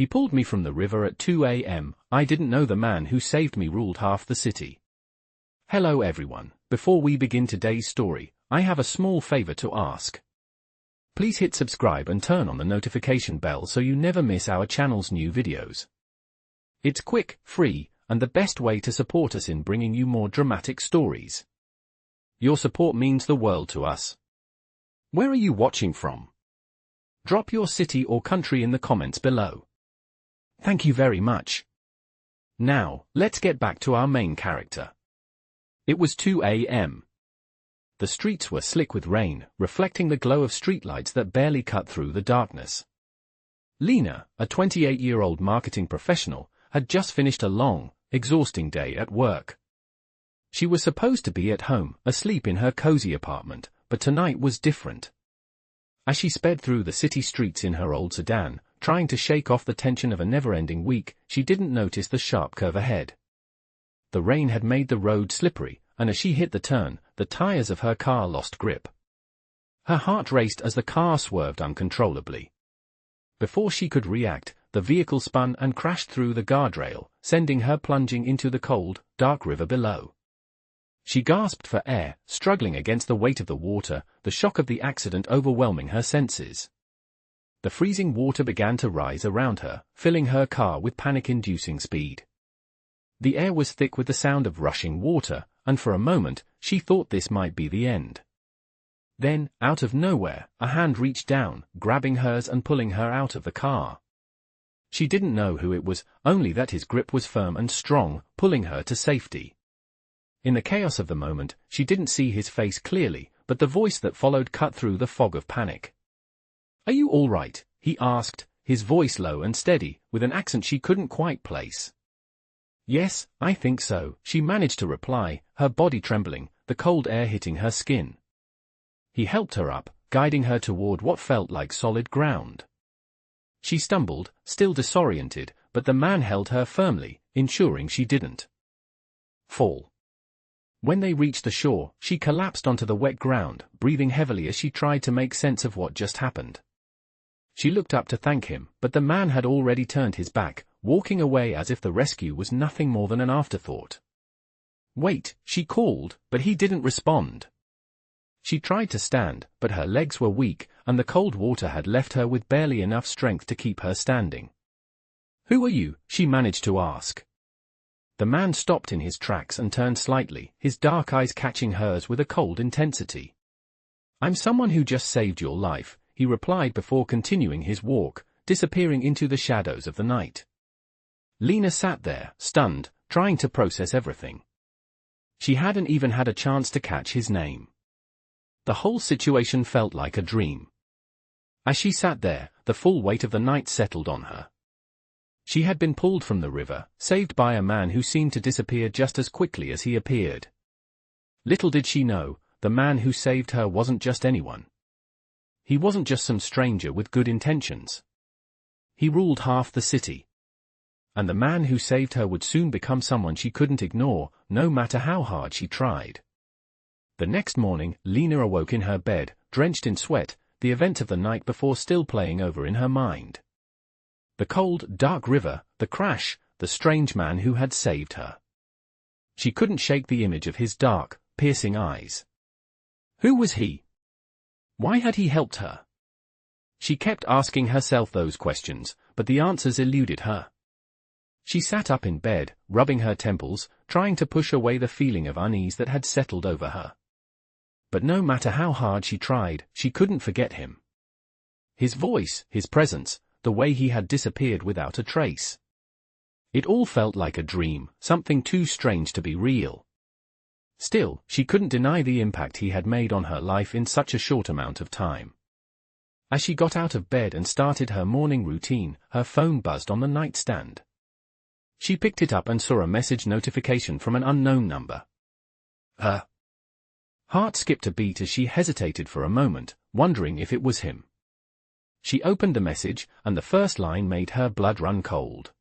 He pulled me from the river at 2 a.m. I didn't know the man who saved me ruled half the city. Hello everyone, before we begin today's story, I have a small favor to ask. Please hit subscribe and turn on the notification bell so you never miss our channel's new videos. It's quick, free, and the best way to support us in bringing you more dramatic stories. Your support means the world to us. Where are you watching from? Drop your city or country in the comments below. Thank you very much. Now, let's get back to our main character. It was 2 a.m. The streets were slick with rain, reflecting the glow of streetlights that barely cut through the darkness. Lina, a 28-year-old marketing professional, had just finished a long, exhausting day at work. She was supposed to be at home, asleep in her cozy apartment, but tonight was different. As she sped through the city streets in her old sedan, trying to shake off the tension of a never-ending week, she didn't notice the sharp curve ahead. The rain had made the road slippery, and as she hit the turn, the tires of her car lost grip. Her heart raced as the car swerved uncontrollably. Before she could react, the vehicle spun and crashed through the guardrail, sending her plunging into the cold, dark river below. She gasped for air, struggling against the weight of the water, the shock of the accident overwhelming her senses. The freezing water began to rise around her, filling her car with panic-inducing speed. The air was thick with the sound of rushing water, and for a moment, she thought this might be the end. Then, out of nowhere, a hand reached down, grabbing hers and pulling her out of the car. She didn't know who it was, only that his grip was firm and strong, pulling her to safety. In the chaos of the moment, she didn't see his face clearly, but the voice that followed cut through the fog of panic. "Are you all right?" he asked, his voice low and steady, with an accent she couldn't quite place. "Yes, I think so," she managed to reply, her body trembling, the cold air hitting her skin. He helped her up, guiding her toward what felt like solid ground. She stumbled, still disoriented, but the man held her firmly, ensuring she didn't fall. When they reached the shore, she collapsed onto the wet ground, breathing heavily as she tried to make sense of what just happened. She looked up to thank him, but the man had already turned his back, walking away as if the rescue was nothing more than an afterthought. "Wait," she called, but he didn't respond. She tried to stand, but her legs were weak, and the cold water had left her with barely enough strength to keep her standing. "Who are you?" she managed to ask. The man stopped in his tracks and turned slightly, his dark eyes catching hers with a cold intensity. "I'm someone who just saved your life," he replied before continuing his walk, disappearing into the shadows of the night. Lina sat there, stunned, trying to process everything. She hadn't even had a chance to catch his name. The whole situation felt like a dream. As she sat there, the full weight of the night settled on her. She had been pulled from the river, saved by a man who seemed to disappear just as quickly as he appeared. Little did she know, the man who saved her wasn't just anyone. He wasn't just some stranger with good intentions. He ruled half the city. And the man who saved her would soon become someone she couldn't ignore, no matter how hard she tried. The next morning, Lina awoke in her bed, drenched in sweat, the event of the night before still playing over in her mind. The cold, dark river, the crash, the strange man who had saved her. She couldn't shake the image of his dark, piercing eyes. Who was he? Why had he helped her? She kept asking herself those questions, but the answers eluded her. She sat up in bed, rubbing her temples, trying to push away the feeling of unease that had settled over her. But no matter how hard she tried, she couldn't forget him. His voice, his presence, the way he had disappeared without a trace. It all felt like a dream, something too strange to be real. Still, she couldn't deny the impact he had made on her life in such a short amount of time. As she got out of bed and started her morning routine, her phone buzzed on the nightstand. She picked it up and saw a message notification from an unknown number. Her heart skipped a beat as she hesitated for a moment, wondering if it was him. She opened the message, and the first line made her blood run cold.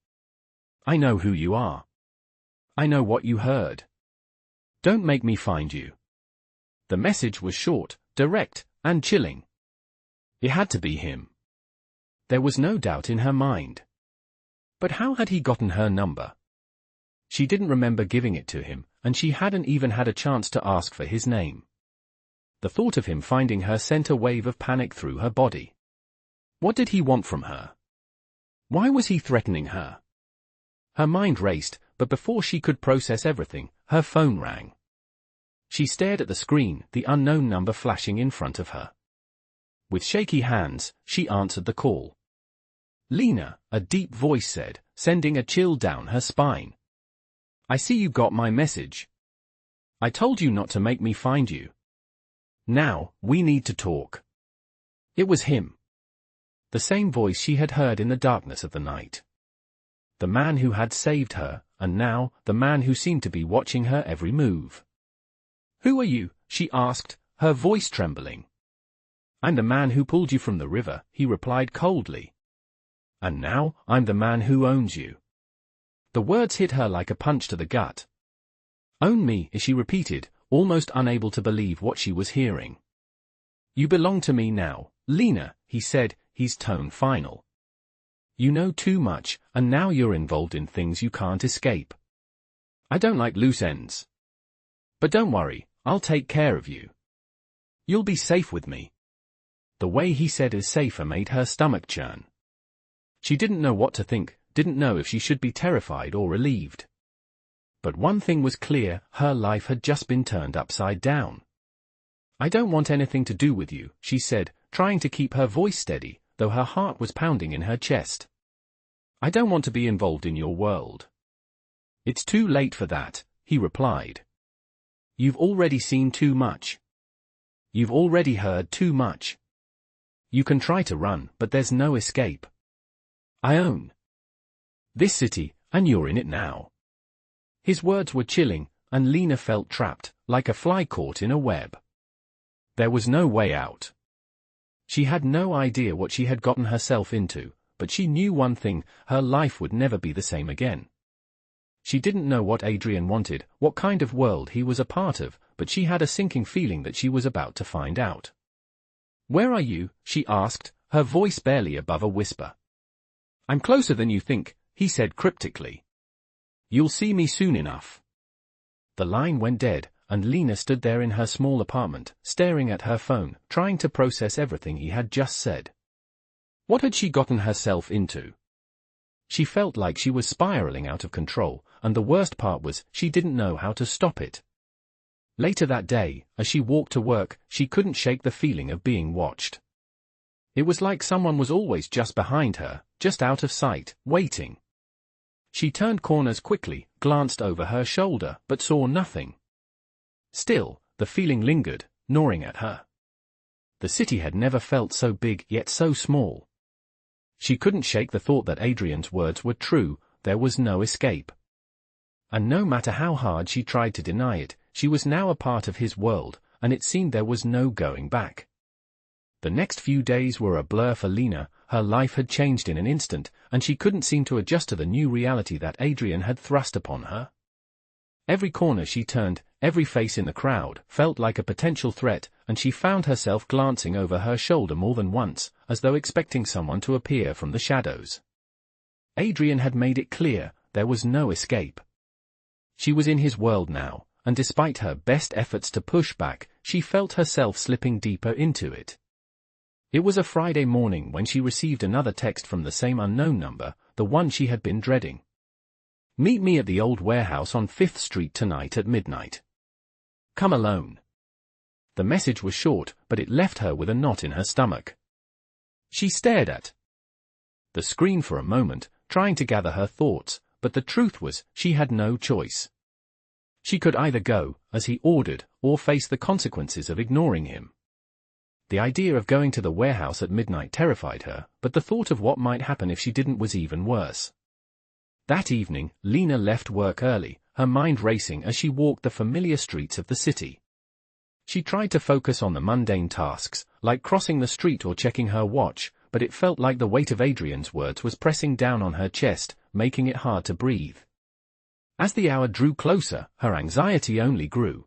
"I know who you are. I know what you heard. Don't make me find you." The message was short, direct, and chilling. It had to be him. There was no doubt in her mind. But how had he gotten her number? She didn't remember giving it to him, and she hadn't even had a chance to ask for his name. The thought of him finding her sent a wave of panic through her body. What did he want from her? Why was he threatening her? Her mind raced, but before she could process everything, her phone rang. She stared at the screen, the unknown number flashing in front of her. With shaky hands, she answered the call. Lina, a deep voice said, sending a chill down her spine. I see you got my message. I told you not to make me find you. Now, we need to talk. It was him. The same voice she had heard in the darkness of the night. The man who had saved her, and now, the man who seemed to be watching her every move. Who are you? She asked, her voice trembling. I'm the man who pulled you from the river, he replied coldly. And now, I'm the man who owns you. The words hit her like a punch to the gut. Own me, she repeated, almost unable to believe what she was hearing. You belong to me now, Lina, he said, his tone final. You know too much, and now you're involved in things you can't escape. I don't like loose ends. But don't worry, I'll take care of you. You'll be safe with me. The way he said is safer made her stomach churn. She didn't know what to think, didn't know if she should be terrified or relieved. But one thing was clear, her life had just been turned upside down. I don't want anything to do with you, she said, trying to keep her voice steady, though her heart was pounding in her chest. I don't want to be involved in your world. It's too late for that, he replied. You've already seen too much. You've already heard too much. You can try to run, but there's no escape. I own this city, and you're in it now. His words were chilling, and Lina felt trapped, like a fly caught in a web. There was no way out. She had no idea what she had gotten herself into, but she knew one thing, her life would never be the same again. She didn't know what Adrian wanted, what kind of world he was a part of, but she had a sinking feeling that she was about to find out. Where are you? She asked, her voice barely above a whisper. I'm closer than you think, he said cryptically. You'll see me soon enough. The line went dead, and Lina stood there in her small apartment, staring at her phone, trying to process everything he had just said. What had she gotten herself into? She felt like she was spiraling out of control, and the worst part was, she didn't know how to stop it. Later that day, as she walked to work, she couldn't shake the feeling of being watched. It was like someone was always just behind her, just out of sight, waiting. She turned corners quickly, glanced over her shoulder, but saw nothing. Still, the feeling lingered, gnawing at her. The city had never felt so big, yet so small. She couldn't shake the thought that Adrian's words were true, there was no escape. And no matter how hard she tried to deny it, she was now a part of his world, and it seemed there was no going back. The next few days were a blur for Lina, her life had changed in an instant, and she couldn't seem to adjust to the new reality that Adrian had thrust upon her. Every corner she turned, every face in the crowd, felt like a potential threat, and she found herself glancing over her shoulder more than once, as though expecting someone to appear from the shadows. Adrian had made it clear, there was no escape. She was in his world now, and despite her best efforts to push back, she felt herself slipping deeper into it. It was a Friday morning when she received another text from the same unknown number, the one she had been dreading. Meet me at the old warehouse on 5th Street tonight at midnight. Come alone. The message was short, but it left her with a knot in her stomach. She stared at the screen for a moment, trying to gather her thoughts, but the truth was, she had no choice. She could either go, as he ordered, or face the consequences of ignoring him. The idea of going to the warehouse at midnight terrified her, but the thought of what might happen if she didn't was even worse. That evening, Lina left work early, her mind racing as she walked the familiar streets of the city. She tried to focus on the mundane tasks, like crossing the street or checking her watch, but it felt like the weight of Adrian's words was pressing down on her chest, making it hard to breathe. As the hour drew closer, her anxiety only grew.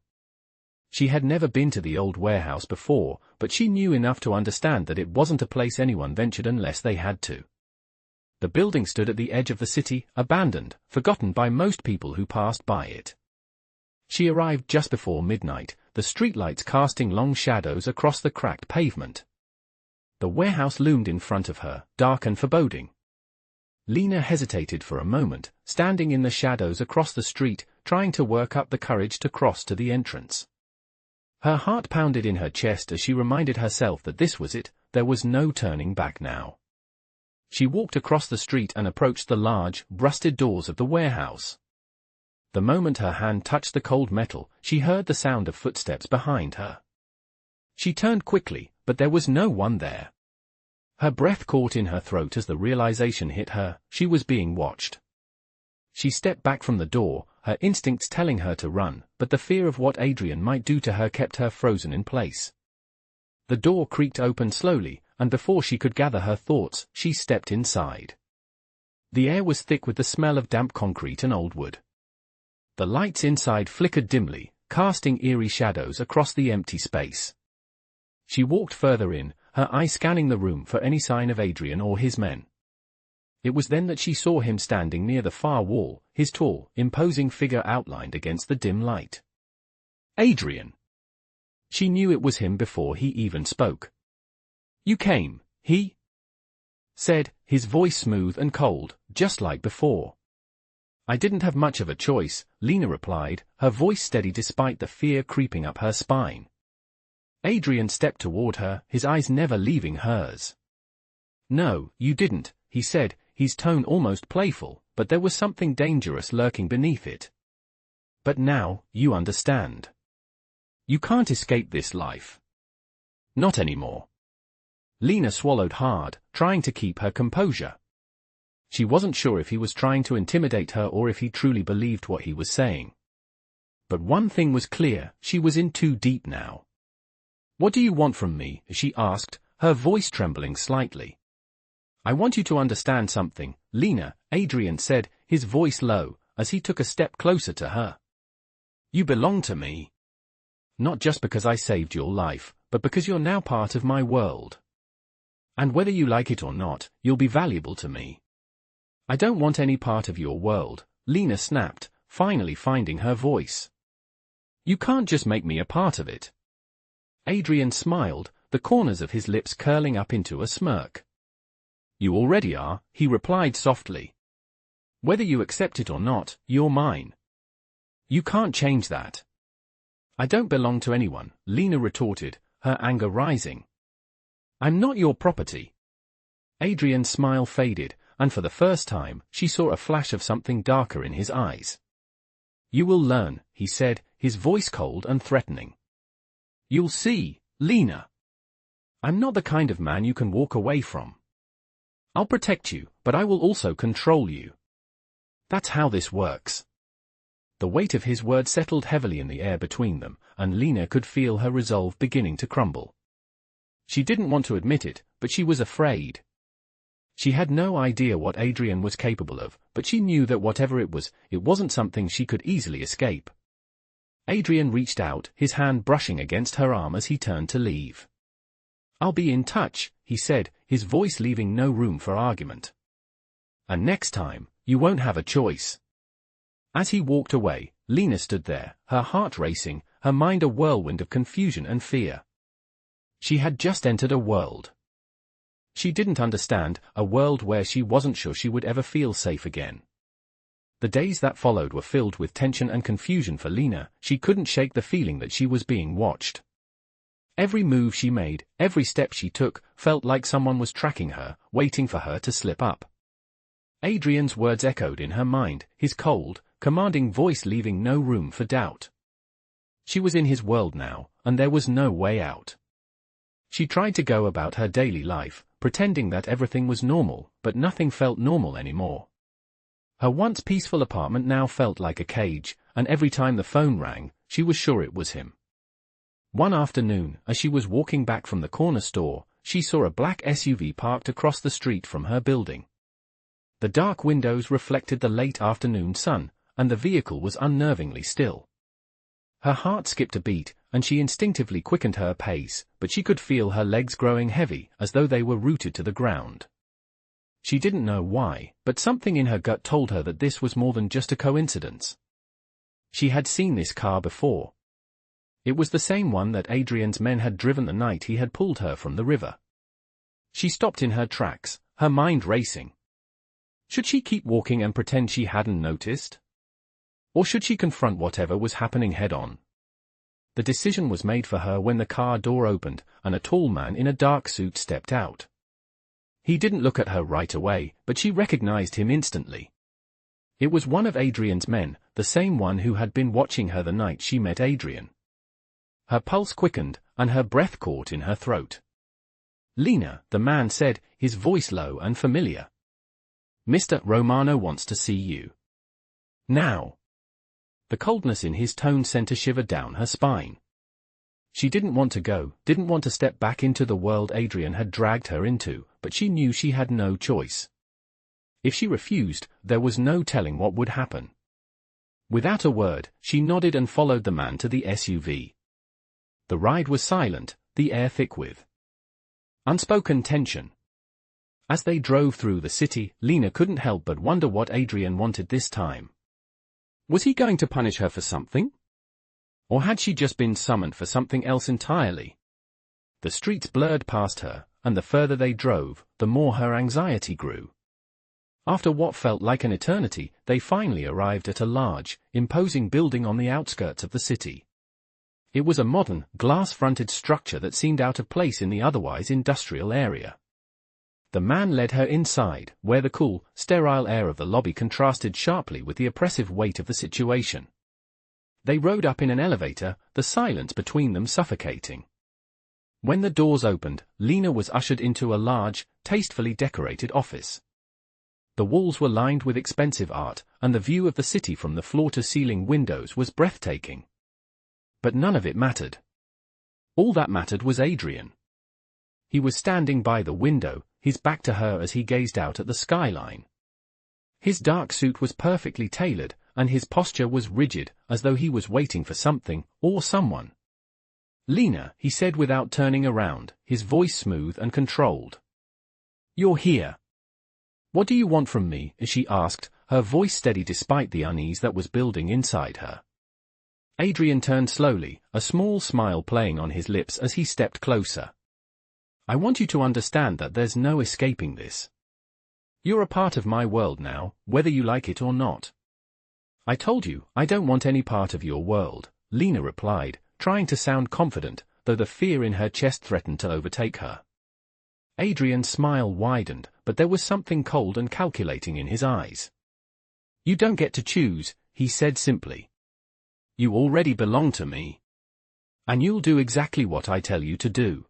She had never been to the old warehouse before, but she knew enough to understand that it wasn't a place anyone ventured unless they had to. The building stood at the edge of the city, abandoned, forgotten by most people who passed by it. She arrived just before midnight, the streetlights casting long shadows across the cracked pavement. The warehouse loomed in front of her, dark and foreboding. Lina hesitated for a moment, standing in the shadows across the street, trying to work up the courage to cross to the entrance. Her heart pounded in her chest as she reminded herself that this was it, there was no turning back now. She walked across the street and approached the large, rusted doors of the warehouse. The moment her hand touched the cold metal, she heard the sound of footsteps behind her. She turned quickly, but there was no one there. Her breath caught in her throat as the realization hit her, she was being watched. She stepped back from the door, her instincts telling her to run, but the fear of what Adrian might do to her kept her frozen in place. The door creaked open slowly, and before she could gather her thoughts, she stepped inside. The air was thick with the smell of damp concrete and old wood. The lights inside flickered dimly, casting eerie shadows across the empty space. She walked further in, her eyes scanning the room for any sign of Adrian or his men. It was then that she saw him standing near the far wall, his tall, imposing figure outlined against the dim light. Adrian! She knew it was him before he even spoke. "You came," he said, his voice smooth and cold, just like before. "I didn't have much of a choice," Lina replied, her voice steady despite the fear creeping up her spine. Adrian stepped toward her, his eyes never leaving hers. "No, you didn't," he said, his tone almost playful, but there was something dangerous lurking beneath it. "But now, you understand. You can't escape this life. Not anymore." Lina swallowed hard, trying to keep her composure. She wasn't sure if he was trying to intimidate her or if he truly believed what he was saying. But one thing was clear, she was in too deep now. "What do you want from me?" she asked, her voice trembling slightly. "I want you to understand something, Lina," Adrian said, his voice low, as he took a step closer to her. "You belong to me. Not just because I saved your life, but because you're now part of my world. And whether you like it or not, you'll be valuable to me." "I don't want any part of your world," Lina snapped, finally finding her voice. "You can't just make me a part of it." Adrian smiled, the corners of his lips curling up into a smirk. "You already are," he replied softly. "Whether you accept it or not, you're mine. You can't change that." "I don't belong to anyone," Lina retorted, her anger rising. "I'm not your property." Adrian's smile faded, and for the first time, she saw a flash of something darker in his eyes. "You will learn," he said, his voice cold and threatening. "You'll see, Lina. I'm not the kind of man you can walk away from. I'll protect you, but I will also control you. That's how this works." The weight of his words settled heavily in the air between them, and Lina could feel her resolve beginning to crumble. She didn't want to admit it, but she was afraid. She had no idea what Adrian was capable of, but she knew that whatever it wasn't something she could easily escape. Adrian reached out, his hand brushing against her arm as he turned to leave. "I'll be in touch," he said, his voice leaving no room for argument. "And next time, you won't have a choice." As he walked away, Lina stood there, her heart racing, her mind a whirlwind of confusion and fear. She had just entered a world she didn't understand, a world where she wasn't sure she would ever feel safe again. The days that followed were filled with tension and confusion for Lina. She couldn't shake the feeling that she was being watched. Every move she made, every step she took, felt like someone was tracking her, waiting for her to slip up. Adrian's words echoed in her mind, his cold, commanding voice leaving no room for doubt. She was in his world now, and there was no way out. She tried to go about her daily life, pretending that everything was normal, but nothing felt normal anymore. Her once peaceful apartment now felt like a cage, and every time the phone rang, she was sure it was him. One afternoon, as she was walking back from the corner store, she saw a black SUV parked across the street from her building. The dark windows reflected the late afternoon sun, and the vehicle was unnervingly still. Her heart skipped a beat, and she instinctively quickened her pace, but she could feel her legs growing heavy, as though they were rooted to the ground. She didn't know why, but something in her gut told her that this was more than just a coincidence. She had seen this car before. It was the same one that Adrian's men had driven the night he had pulled her from the river. She stopped in her tracks, her mind racing. Should she keep walking and pretend she hadn't noticed? Or should she confront whatever was happening head-on? The decision was made for her when the car door opened, and a tall man in a dark suit stepped out. He didn't look at her right away, but she recognized him instantly. It was one of Adrian's men, the same one who had been watching her the night she met Adrian. Her pulse quickened, and her breath caught in her throat. "Lina," the man said, his voice low and familiar. "Mr. Romano wants to see you. Now." The coldness in his tone sent a shiver down her spine. She didn't want to go, didn't want to step back into the world Adrian had dragged her into, but she knew she had no choice. If she refused, there was no telling what would happen. Without a word, she nodded and followed the man to the SUV. The ride was silent, the air thick with unspoken tension. As they drove through the city, Lina couldn't help but wonder what Adrian wanted this time. Was he going to punish her for something? Or had she just been summoned for something else entirely? The streets blurred past her, and the further they drove, the more her anxiety grew. After what felt like an eternity, they finally arrived at a large, imposing building on the outskirts of the city. It was a modern, glass-fronted structure that seemed out of place in the otherwise industrial area. The man led her inside, where the cool, sterile air of the lobby contrasted sharply with the oppressive weight of the situation. They rode up in an elevator, the silence between them suffocating. When the doors opened, Lina was ushered into a large, tastefully decorated office. The walls were lined with expensive art, and the view of the city from the floor-to-ceiling windows was breathtaking. But none of it mattered. All that mattered was Adrian. He was standing by the window, his back to her as he gazed out at the skyline. His dark suit was perfectly tailored, and his posture was rigid, as though he was waiting for something, or someone. "Lina," he said without turning around, his voice smooth and controlled. "You're here. What do you want from me?" she asked, her voice steady despite the unease that was building inside her. Adrian turned slowly, a small smile playing on his lips as he stepped closer. "I want you to understand that there's no escaping this. You're a part of my world now, whether you like it or not." "I told you, I don't want any part of your world," Lina replied, trying to sound confident, though the fear in her chest threatened to overtake her. Adrian's smile widened, but there was something cold and calculating in his eyes. "You don't get to choose," he said simply. "You already belong to me. And you'll do exactly what I tell you to do."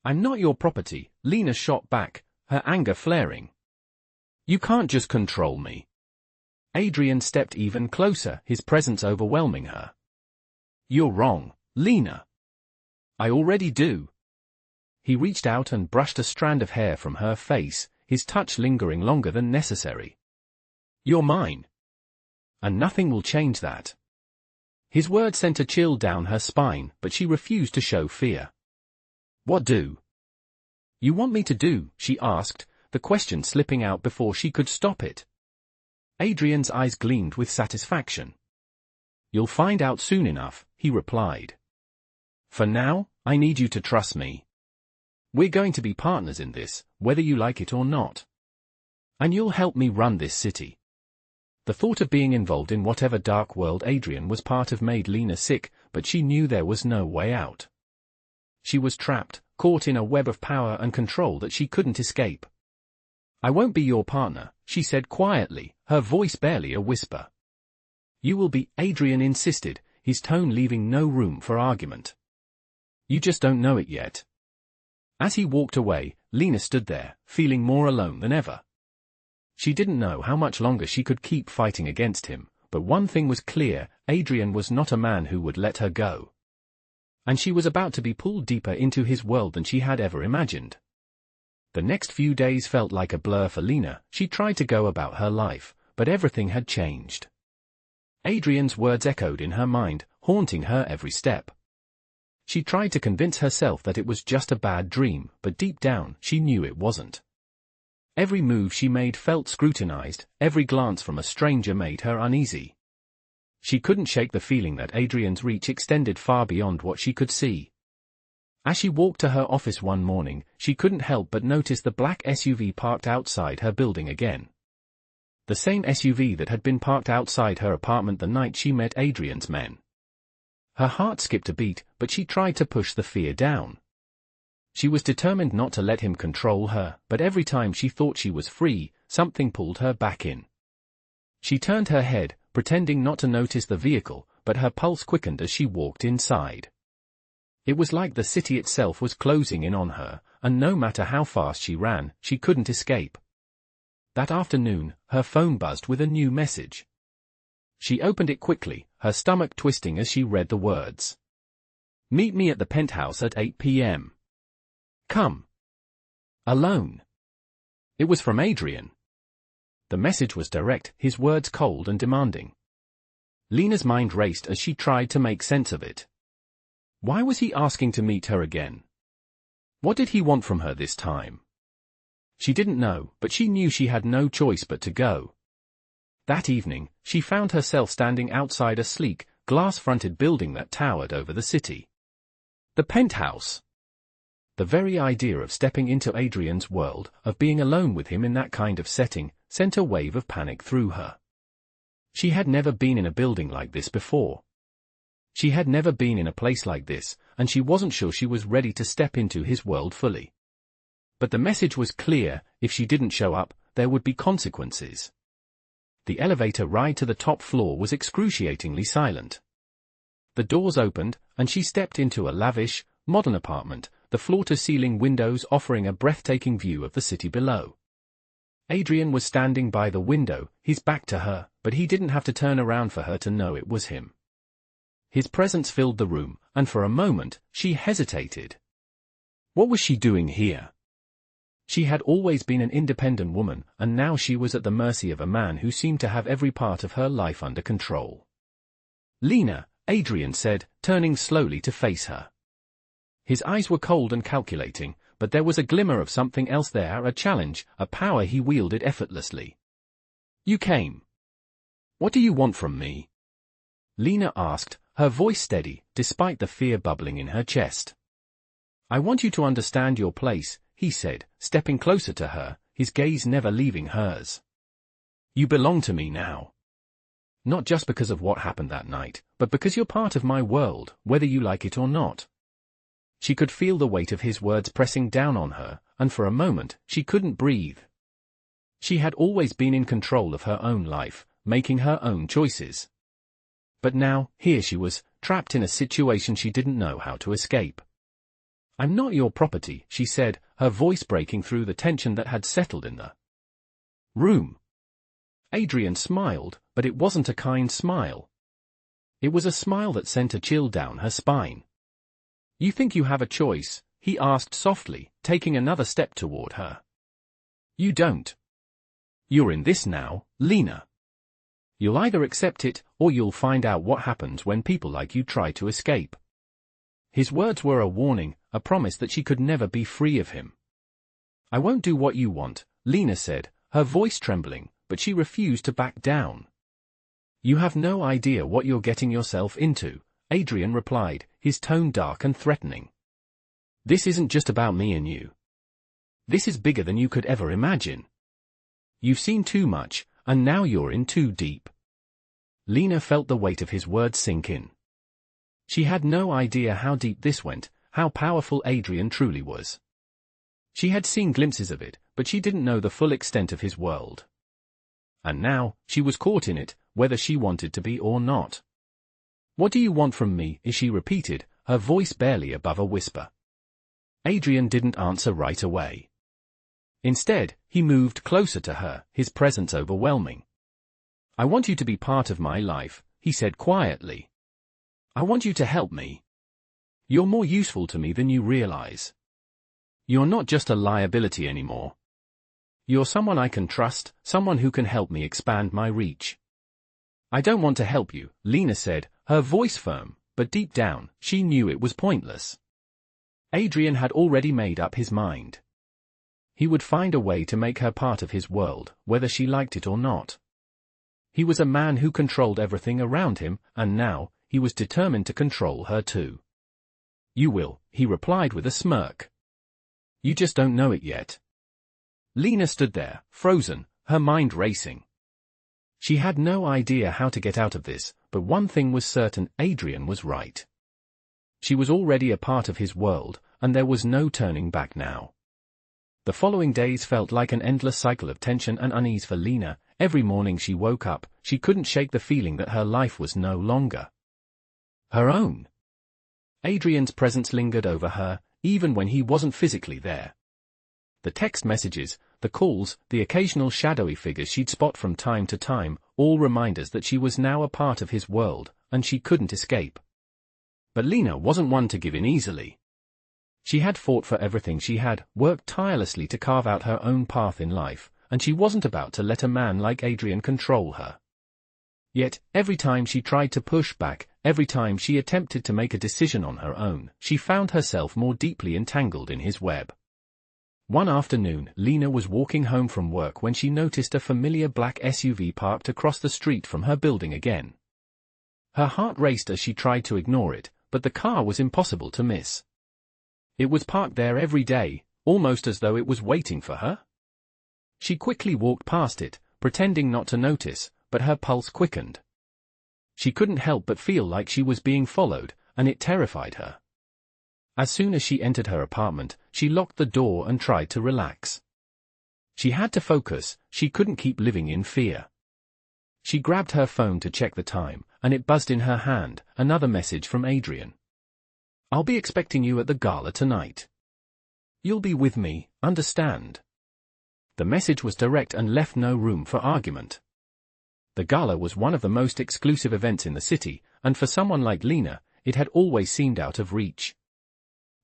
"I'm not your property," Lina shot back, her anger flaring. "You can't just control me." Adrian stepped even closer, his presence overwhelming her. "You're wrong, Lina. I already do." He reached out and brushed a strand of hair from her face, his touch lingering longer than necessary. "You're mine. And nothing will change that." His words sent a chill down her spine, but she refused to show fear. "What do you want me to do?" she asked, the question slipping out before she could stop it. Adrian's eyes gleamed with satisfaction. "You'll find out soon enough," he replied. "For now, I need you to trust me. We're going to be partners in this, whether you like it or not. And you'll help me run this city." The thought of being involved in whatever dark world Adrian was part of made Lina sick, but she knew there was no way out. She was trapped, caught in a web of power and control that she couldn't escape. "I won't be your partner," she said quietly, her voice barely a whisper. "You will be," Adrian insisted, his tone leaving no room for argument. "You just don't know it yet." As he walked away, Lina stood there, feeling more alone than ever. She didn't know how much longer she could keep fighting against him, but one thing was clear, Adrian was not a man who would let her go. And she was about to be pulled deeper into his world than she had ever imagined. The next few days felt like a blur for Lina. She tried to go about her life, but everything had changed. Adrian's words echoed in her mind, haunting her every step. She tried to convince herself that it was just a bad dream, but deep down, she knew it wasn't. Every move she made felt scrutinized, every glance from a stranger made her uneasy. She couldn't shake the feeling that Adrian's reach extended far beyond what she could see. As she walked to her office one morning, she couldn't help but notice the black SUV parked outside her building again. The same SUV that had been parked outside her apartment the night she met Adrian's men. Her heart skipped a beat, but she tried to push the fear down. She was determined not to let him control her, but every time she thought she was free, something pulled her back in. She turned her head, pretending not to notice the vehicle, but her pulse quickened as she walked inside. It was like the city itself was closing in on her, and no matter how fast she ran, she couldn't escape. That afternoon, her phone buzzed with a new message. She opened it quickly, her stomach twisting as she read the words. "Meet me at the penthouse at 8 p.m. Come. Alone." It was from Adrian. The message was direct, his words cold and demanding. Lina's mind raced as she tried to make sense of it. Why was he asking to meet her again? What did he want from her this time? She didn't know, but she knew she had no choice but to go. That evening, she found herself standing outside a sleek, glass-fronted building that towered over the city. The penthouse. The very idea of stepping into Adrian's world, of being alone with him in that kind of setting, sent a wave of panic through her. She had never been in a building like this before. She had never been in a place like this, and she wasn't sure she was ready to step into his world fully. But the message was clear: if she didn't show up, there would be consequences. The elevator ride to the top floor was excruciatingly silent. The doors opened, and she stepped into a lavish, modern apartment, the floor-to-ceiling windows offering a breathtaking view of the city below. Adrian was standing by the window, his back to her, but he didn't have to turn around for her to know it was him. His presence filled the room, and for a moment, she hesitated. What was she doing here? She had always been an independent woman, and now she was at the mercy of a man who seemed to have every part of her life under control. "Lina," Adrian said, turning slowly to face her. His eyes were cold and calculating, but there was a glimmer of something else there, a challenge, a power he wielded effortlessly. "You came. What do you want from me?" Lina asked, her voice steady, despite the fear bubbling in her chest. "I want you to understand your place," he said, stepping closer to her, his gaze never leaving hers. "You belong to me now. Not just because of what happened that night, but because you're part of my world, whether you like it or not." She could feel the weight of his words pressing down on her, and for a moment, she couldn't breathe. She had always been in control of her own life, making her own choices. But now, here she was, trapped in a situation she didn't know how to escape. "I'm not your property," she said, her voice breaking through the tension that had settled in the room. Adrian smiled, but it wasn't a kind smile. It was a smile that sent a chill down her spine. "You think you have a choice?" he asked softly, taking another step toward her. "You don't. You're in this now, Lina. You'll either accept it, or you'll find out what happens when people like you try to escape." His words were a warning, a promise that she could never be free of him. "I won't do what you want," Lina said, her voice trembling, but she refused to back down. "You have no idea what you're getting yourself into," Adrian replied, his tone dark and threatening. "This isn't just about me and you. This is bigger than you could ever imagine. You've seen too much, and now you're in too deep." Lina felt the weight of his words sink in. She had no idea how deep this went, how powerful Adrian truly was. She had seen glimpses of it, but she didn't know the full extent of his world. And now, she was caught in it, whether she wanted to be or not. "What do you want from me?" she repeated, her voice barely above a whisper. Adrian didn't answer right away. Instead, he moved closer to her, his presence overwhelming. "I want you to be part of my life," he said quietly. "I want you to help me. You're more useful to me than you realize. You're not just a liability anymore. You're someone I can trust, someone who can help me expand my reach." "I don't want to help you," Lina said, her voice firm, but deep down, she knew it was pointless. Adrian had already made up his mind. He would find a way to make her part of his world, whether she liked it or not. He was a man who controlled everything around him, and now, he was determined to control her too. "You will," he replied with a smirk. "You just don't know it yet." Lina stood there, frozen, her mind racing. She had no idea how to get out of this, but one thing was certain: Adrian was right. She was already a part of his world, and there was no turning back now. The following days felt like an endless cycle of tension and unease for Lina. Every morning she woke up, she couldn't shake the feeling that her life was no longer her own. Adrian's presence lingered over her, even when he wasn't physically there. The text messages, the calls, the occasional shadowy figures she'd spot from time to time, all reminders that she was now a part of his world, and she couldn't escape. But Lina wasn't one to give in easily. She had fought for everything she had, worked tirelessly to carve out her own path in life, and she wasn't about to let a man like Adrian control her. Yet, every time she tried to push back, every time she attempted to make a decision on her own, she found herself more deeply entangled in his web. One afternoon, Lina was walking home from work when she noticed a familiar black SUV parked across the street from her building again. Her heart raced as she tried to ignore it, but the car was impossible to miss. It was parked there every day, almost as though it was waiting for her. She quickly walked past it, pretending not to notice, but her pulse quickened. She couldn't help but feel like she was being followed, and it terrified her. As soon as she entered her apartment, she locked the door and tried to relax. She had to focus, she couldn't keep living in fear. She grabbed her phone to check the time, and it buzzed in her hand, another message from Adrian. "I'll be expecting you at the gala tonight. You'll be with me, understand?" The message was direct and left no room for argument. The gala was one of the most exclusive events in the city, and for someone like Lina, it had always seemed out of reach.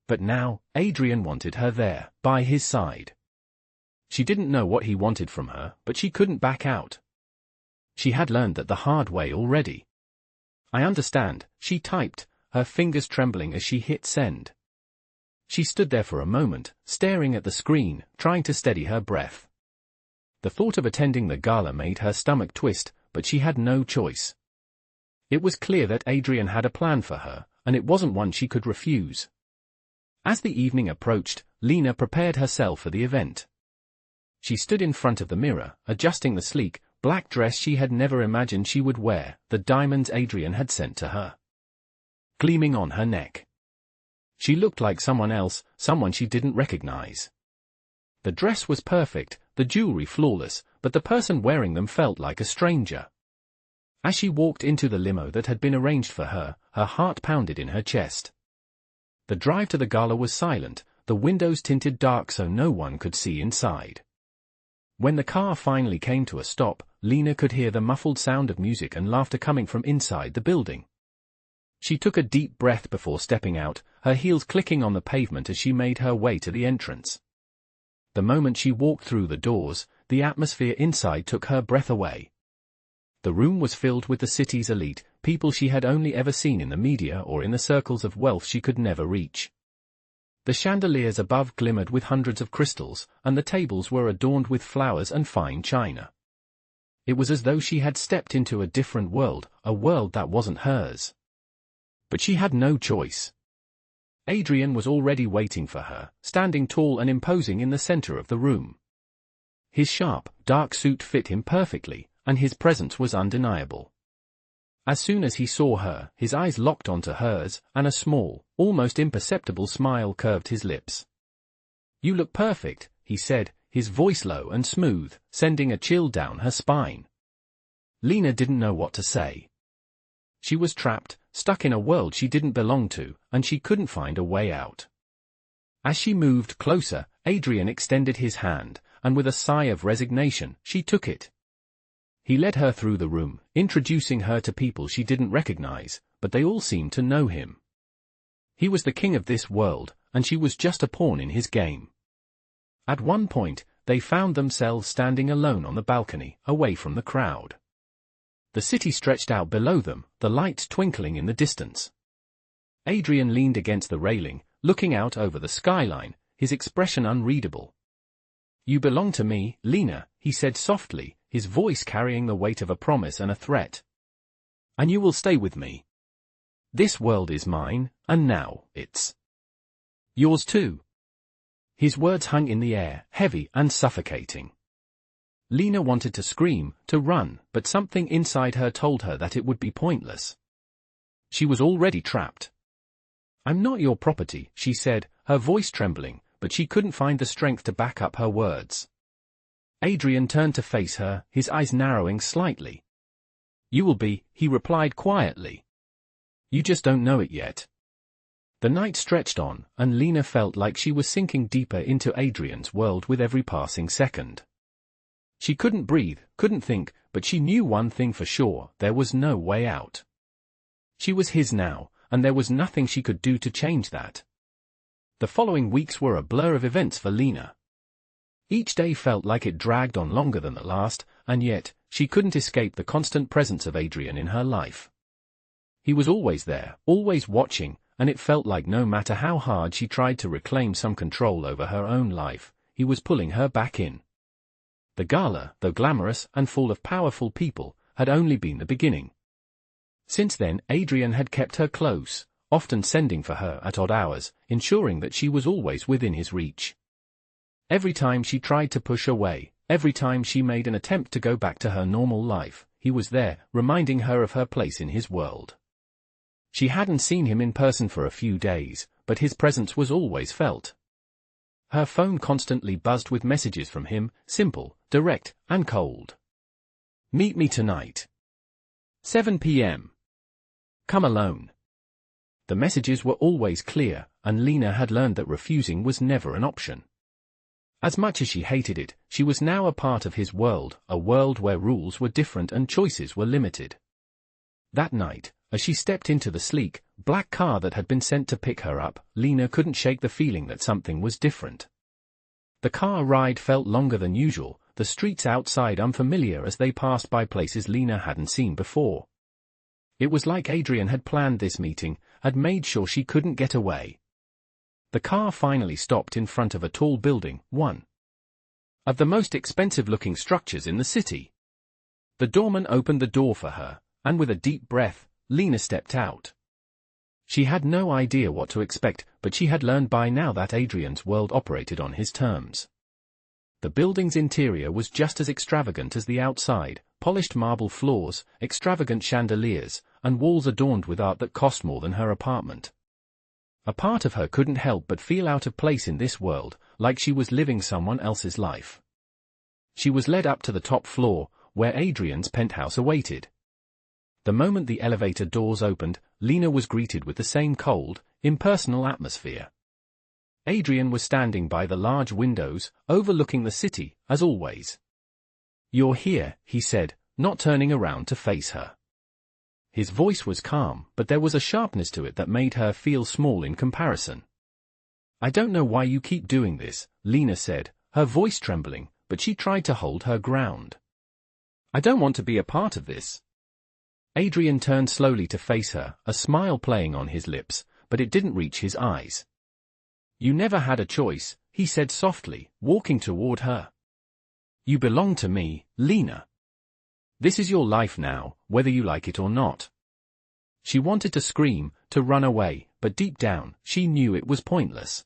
But now, Adrian wanted her there, by his side. She didn't know what he wanted from her, but she couldn't back out. She had learned that the hard way already. "I understand," she typed, her fingers trembling as she hit send. She stood there for a moment, staring at the screen, trying to steady her breath. The thought of attending the gala made her stomach twist, but she had no choice. It was clear that Adrian had a plan for her, and it wasn't one she could refuse. As the evening approached, Lina prepared herself for the event. She stood in front of the mirror, adjusting the sleek, black dress she had never imagined she would wear, the diamonds Adrian had sent to her gleaming on her neck. She looked like someone else, someone she didn't recognize. The dress was perfect, the jewelry flawless, but the person wearing them felt like a stranger. As she walked into the limo that had been arranged for her, her heart pounded in her chest. The drive to the gala was silent, the windows tinted dark so no one could see inside. When the car finally came to a stop, Lina could hear the muffled sound of music and laughter coming from inside the building. She took a deep breath before stepping out, her heels clicking on the pavement as she made her way to the entrance. The moment she walked through the doors, the atmosphere inside took her breath away. The room was filled with the city's elite, people she had only ever seen in the media or in the circles of wealth she could never reach. The chandeliers above glimmered with hundreds of crystals, and the tables were adorned with flowers and fine china. It was as though she had stepped into a different world, a world that wasn't hers. But she had no choice. Adrian was already waiting for her, standing tall and imposing in the center of the room. His sharp, dark suit fit him perfectly, and his presence was undeniable. As soon as he saw her, his eyes locked onto hers, and a small, almost imperceptible smile curved his lips. "You look perfect," he said, his voice low and smooth, sending a chill down her spine. Lina didn't know what to say. She was trapped, stuck in a world she didn't belong to, and she couldn't find a way out. As she moved closer, Adrian extended his hand, and with a sigh of resignation, she took it. He led her through the room, introducing her to people she didn't recognize, but they all seemed to know him. He was the king of this world, and she was just a pawn in his game. At one point, they found themselves standing alone on the balcony, away from the crowd. The city stretched out below them, the lights twinkling in the distance. Adrian leaned against the railing, looking out over the skyline, his expression unreadable. You belong to me, Lina, he said softly, his voice carrying the weight of a promise and a threat. And you will stay with me. This world is mine, and now, it's yours too. His words hung in the air, heavy and suffocating. Lina wanted to scream, to run, but something inside her told her that it would be pointless. She was already trapped. I'm not your property, she said, her voice trembling, but she couldn't find the strength to back up her words. Adrian turned to face her, his eyes narrowing slightly. You will be, he replied quietly. You just don't know it yet. The night stretched on, and Lina felt like she was sinking deeper into Adrian's world with every passing second. She couldn't breathe, couldn't think, but she knew one thing for sure, there was no way out. She was his now, and there was nothing she could do to change that. The following weeks were a blur of events for Lina. Each day felt like it dragged on longer than the last, and yet, she couldn't escape the constant presence of Adrian in her life. He was always there, always watching, and it felt like no matter how hard she tried to reclaim some control over her own life, he was pulling her back in. The gala, though glamorous and full of powerful people, had only been the beginning. Since then, Adrian had kept her close, often sending for her at odd hours, ensuring that she was always within his reach. Every time she tried to push away, every time she made an attempt to go back to her normal life, he was there, reminding her of her place in his world. She hadn't seen him in person for a few days, but his presence was always felt. Her phone constantly buzzed with messages from him, simple, direct, and cold. Meet me tonight. 7 p.m. Come alone. The messages were always clear, and Lina had learned that refusing was never an option. As much as she hated it, she was now a part of his world, a world where rules were different and choices were limited. That night, as she stepped into the sleek, black car that had been sent to pick her up, Lina couldn't shake the feeling that something was different. The car ride felt longer than usual, the streets outside unfamiliar as they passed by places Lina hadn't seen before. It was like Adrian had planned this meeting, had made sure she couldn't get away. The car finally stopped in front of a tall building, one of the most expensive-looking structures in the city. The doorman opened the door for her, and with a deep breath, Lina stepped out. She had no idea what to expect, but she had learned by now that Adrian's world operated on his terms. The building's interior was just as extravagant as the outside, polished marble floors, extravagant chandeliers, and walls adorned with art that cost more than her apartment. A part of her couldn't help but feel out of place in this world, like she was living someone else's life. She was led up to the top floor, where Adrian's penthouse awaited. The moment the elevator doors opened, Lina was greeted with the same cold, impersonal atmosphere. Adrian was standing by the large windows, overlooking the city, as always. You're here, he said, not turning around to face her. His voice was calm, but there was a sharpness to it that made her feel small in comparison. I don't know why you keep doing this, Lina said, her voice trembling, but she tried to hold her ground. I don't want to be a part of this. Adrian turned slowly to face her, a smile playing on his lips, but it didn't reach his eyes. You never had a choice, he said softly, walking toward her. You belong to me, Lina. This is your life now, whether you like it or not. She wanted to scream, to run away, but deep down, she knew it was pointless.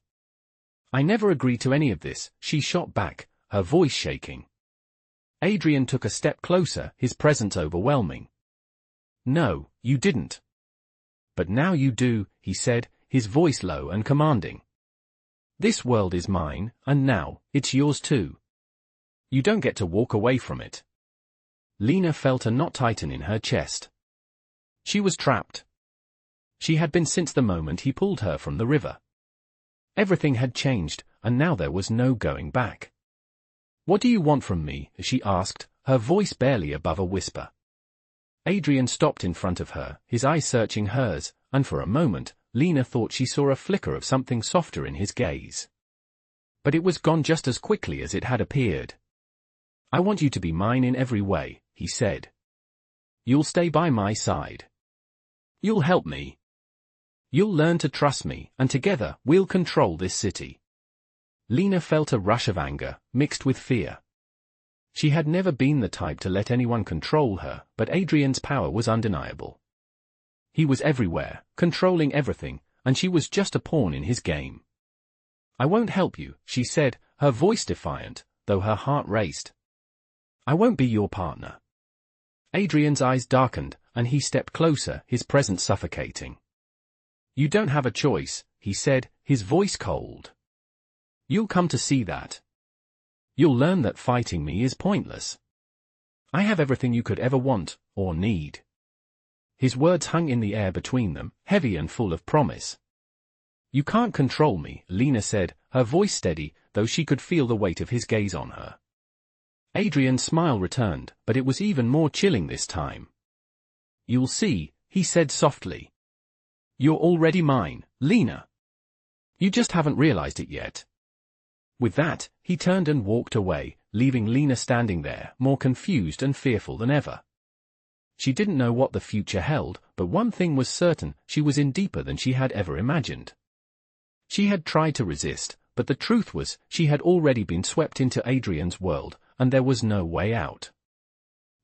I never agreed to any of this, she shot back, her voice shaking. Adrian took a step closer, his presence overwhelming. No, you didn't. But now you do, he said, his voice low and commanding. This world is mine, and now, it's yours too. You don't get to walk away from it. Lina felt a knot tighten in her chest. She was trapped. She had been since the moment he pulled her from the river. Everything had changed, and now there was no going back. What do you want from me? She asked, her voice barely above a whisper. Adrian stopped in front of her, his eyes searching hers, and for a moment, Lina thought she saw a flicker of something softer in his gaze. But it was gone just as quickly as it had appeared. I want you to be mine in every way, he said. You'll stay by my side. You'll help me. You'll learn to trust me, and together, we'll control this city. Lina felt a rush of anger, mixed with fear. She had never been the type to let anyone control her, but Adrian's power was undeniable. He was everywhere, controlling everything, and she was just a pawn in his game. "I won't help you," she said, her voice defiant, though her heart raced. "I won't be your partner." Adrian's eyes darkened, and he stepped closer, his presence suffocating. "You don't have a choice," he said, his voice cold. "You'll come to see that. You'll learn that fighting me is pointless. I have everything you could ever want, or need." His words hung in the air between them, heavy and full of promise. "You can't control me," Lina said, her voice steady, though she could feel the weight of his gaze on her. Adrian's smile returned, but it was even more chilling this time. "You'll see," he said softly. "You're already mine, Lina. You just haven't realized it yet." With that, he turned and walked away, leaving Lina standing there, more confused and fearful than ever. She didn't know what the future held, but one thing was certain, she was in deeper than she had ever imagined. She had tried to resist, but the truth was, she had already been swept into Adrian's world, and there was no way out.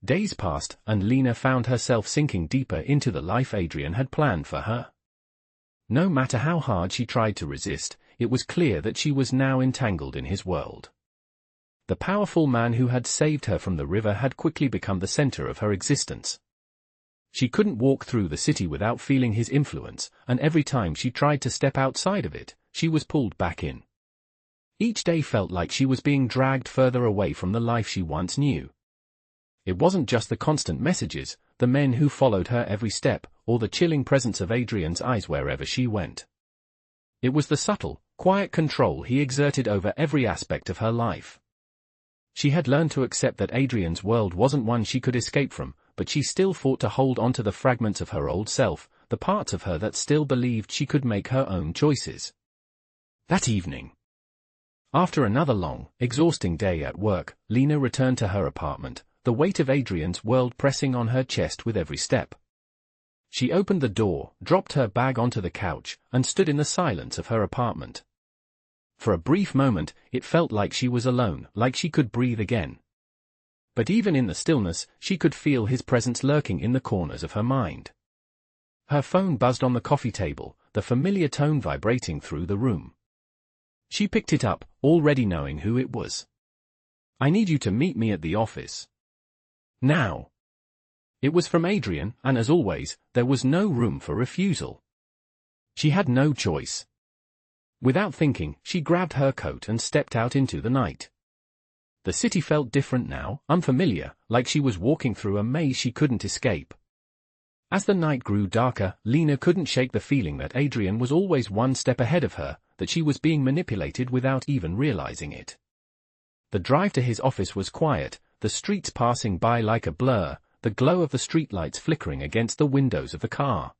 Days passed, and Lina found herself sinking deeper into the life Adrian had planned for her. No matter how hard she tried to resist, it was clear that she was now entangled in his world. The powerful man who had saved her from the river had quickly become the center of her existence. She couldn't walk through the city without feeling his influence, and every time she tried to step outside of it, she was pulled back in. Each day felt like she was being dragged further away from the life she once knew. It wasn't just the constant messages, the men who followed her every step, or the chilling presence of Adrian's eyes wherever she went. It was the subtle, quiet control he exerted over every aspect of her life. She had learned to accept that Adrian's world wasn't one she could escape from, but she still fought to hold onto the fragments of her old self, the parts of her that still believed she could make her own choices. That evening, after another long, exhausting day at work, Lina returned to her apartment, the weight of Adrian's world pressing on her chest with every step. She opened the door, dropped her bag onto the couch, and stood in the silence of her apartment. For a brief moment, it felt like she was alone, like she could breathe again. But even in the stillness, she could feel his presence lurking in the corners of her mind. Her phone buzzed on the coffee table, the familiar tone vibrating through the room. She picked it up, already knowing who it was. "I need you to meet me at the office. Now." It was from Adrian, and as always, there was no room for refusal. She had no choice. Without thinking, she grabbed her coat and stepped out into the night. The city felt different now, unfamiliar, like she was walking through a maze she couldn't escape. As the night grew darker, Lina couldn't shake the feeling that Adrian was always one step ahead of her, that she was being manipulated without even realizing it. The drive to his office was quiet, the streets passing by like a blur, the glow of the streetlights flickering against the windows of the car.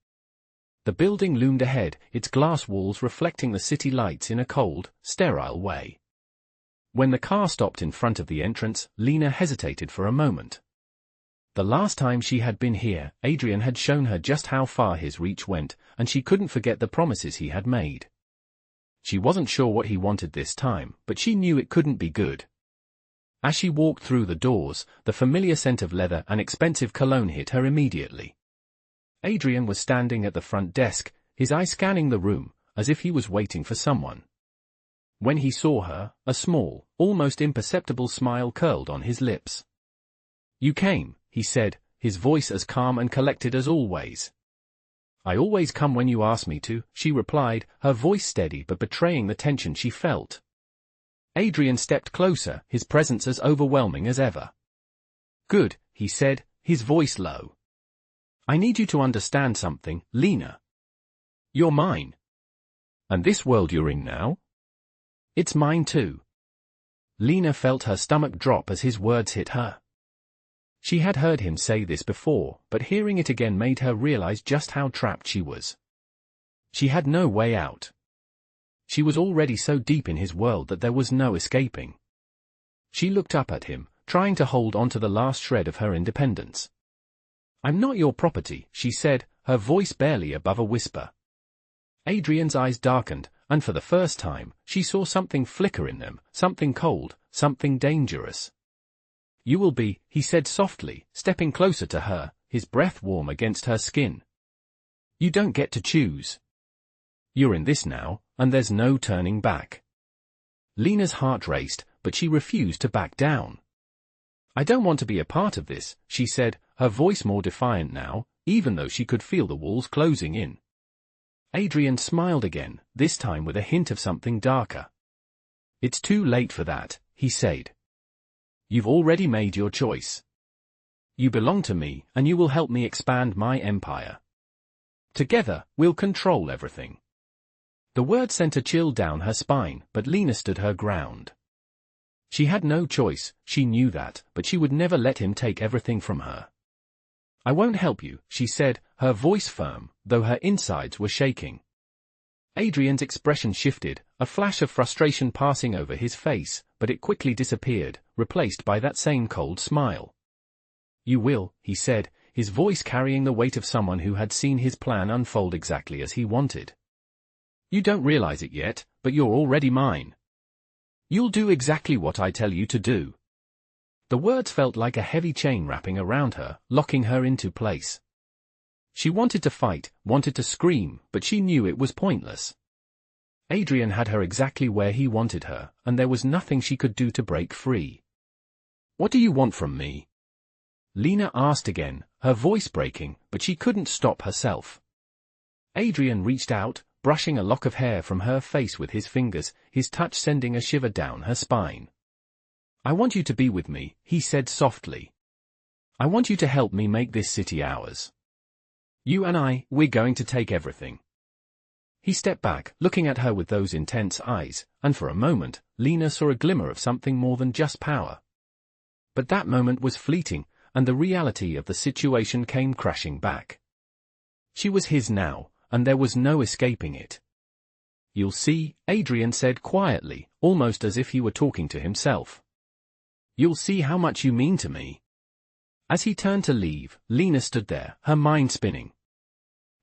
The building loomed ahead, its glass walls reflecting the city lights in a cold, sterile way. When the car stopped in front of the entrance, Lina hesitated for a moment. The last time she had been here, Adrian had shown her just how far his reach went, and she couldn't forget the promises he had made. She wasn't sure what he wanted this time, but she knew it couldn't be good. As she walked through the doors, the familiar scent of leather and expensive cologne hit her immediately. Adrian was standing at the front desk, his eye scanning the room, as if he was waiting for someone. When he saw her, a small, almost imperceptible smile curled on his lips. "You came," he said, his voice as calm and collected as always. "I always come when you ask me to," she replied, her voice steady but betraying the tension she felt. Adrian stepped closer, his presence as overwhelming as ever. "Good," he said, his voice low. "I need you to understand something, Lina. You're mine. And this world you're in now? It's mine too." Lina felt her stomach drop as his words hit her. She had heard him say this before, but hearing it again made her realize just how trapped she was. She had no way out. She was already so deep in his world that there was no escaping. She looked up at him, trying to hold on to the last shred of her independence. "I'm not your property," she said, her voice barely above a whisper. Adrian's eyes darkened, and for the first time, she saw something flicker in them, something cold, something dangerous. "You will be," he said softly, stepping closer to her, his breath warm against her skin. "You don't get to choose. You're in this now, and there's no turning back." Lina's heart raced, but she refused to back down. "I don't want to be a part of this," she said, her voice more defiant now, even though she could feel the walls closing in. Adrian smiled again, this time with a hint of something darker. "It's too late for that," he said. "You've already made your choice. You belong to me, and you will help me expand my empire. Together, we'll control everything." The word sent a chill down her spine, but Lina stood her ground. She had no choice, she knew that, but she would never let him take everything from her. "I won't help you," she said, her voice firm, though her insides were shaking. Adrian's expression shifted, a flash of frustration passing over his face, but it quickly disappeared, replaced by that same cold smile. "You will," he said, his voice carrying the weight of someone who had seen his plan unfold exactly as he wanted. "You don't realize it yet, but you're already mine. You'll do exactly what I tell you to do." The words felt like a heavy chain wrapping around her, locking her into place. She wanted to fight, wanted to scream, but she knew it was pointless. Adrian had her exactly where he wanted her, and there was nothing she could do to break free. "What do you want from me?" Lina asked again, her voice breaking, but she couldn't stop herself. Adrian reached out, brushing a lock of hair from her face with his fingers, his touch sending a shiver down her spine. "I want you to be with me," he said softly. "I want you to help me make this city ours. You and we're going to take everything." He stepped back, looking at her with those intense eyes, and for a moment, Lina saw a glimmer of something more than just power. But that moment was fleeting, and the reality of the situation came crashing back. She was his now, and there was no escaping it. "You'll see," Adrian said quietly, almost as if he were talking to himself. "You'll see how much you mean to me." As he turned to leave, Lina stood there, her mind spinning.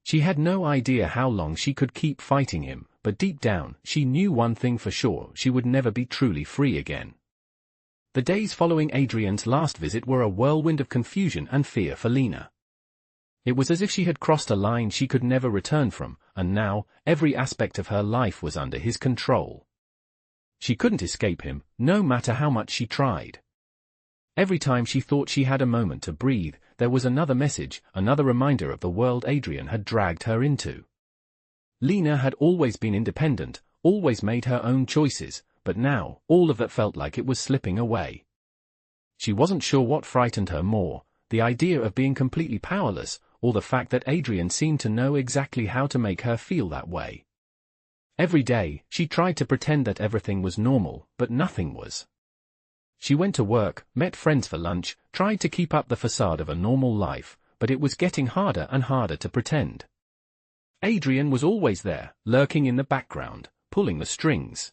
She had no idea how long she could keep fighting him, but deep down, she knew one thing for sure: she would never be truly free again. The days following Adrian's last visit were a whirlwind of confusion and fear for Lina. It was as if she had crossed a line she could never return from, and now, every aspect of her life was under his control. She couldn't escape him, no matter how much she tried. Every time she thought she had a moment to breathe, there was another message, another reminder of the world Adrian had dragged her into. Lina had always been independent, always made her own choices, but now, all of that felt like it was slipping away. She wasn't sure what frightened her more, the idea of being completely powerless, or the fact that Adrian seemed to know exactly how to make her feel that way. Every day, she tried to pretend that everything was normal, but nothing was. She went to work, met friends for lunch, tried to keep up the facade of a normal life, but it was getting harder and harder to pretend. Adrian was always there, lurking in the background, pulling the strings.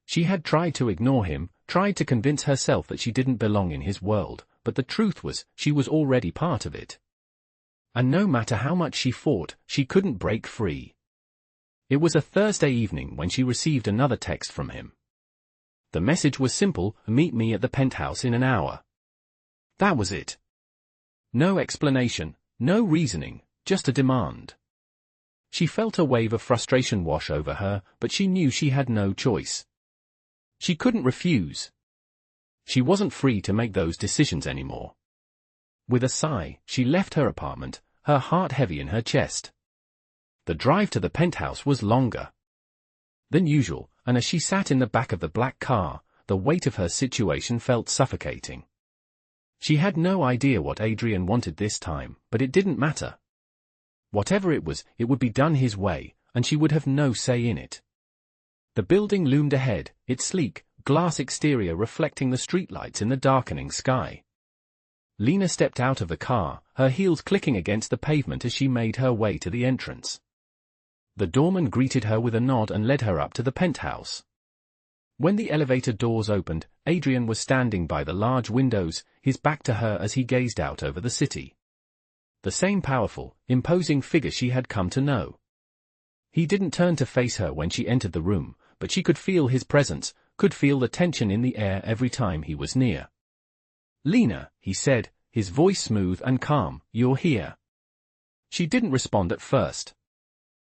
She had tried to ignore him, tried to convince herself that she didn't belong in his world, but the truth was, she was already part of it. And no matter how much she fought, she couldn't break free. It was a Thursday evening when she received another text from him. The message was simple: "Meet me at the penthouse in an hour." That was it. No explanation, no reasoning, just a demand. She felt a wave of frustration wash over her, but she knew she had no choice. She couldn't refuse. She wasn't free to make those decisions anymore. With a sigh, she left her apartment, her heart heavy in her chest. The drive to the penthouse was longer than usual, and as she sat in the back of the black car, the weight of her situation felt suffocating. She had no idea what Adrian wanted this time, but it didn't matter. Whatever it was, it would be done his way, and she would have no say in it. The building loomed ahead, its sleek, glass exterior reflecting the streetlights in the darkening sky. Lina stepped out of the car, her heels clicking against the pavement as she made her way to the entrance. The doorman greeted her with a nod and led her up to the penthouse. When the elevator doors opened, Adrian was standing by the large windows, his back to her as he gazed out over the city. The same powerful, imposing figure she had come to know. He didn't turn to face her when she entered the room, but she could feel his presence, could feel the tension in the air every time he was near. "Lina," he said, his voice smooth and calm, "you're here." She didn't respond at first.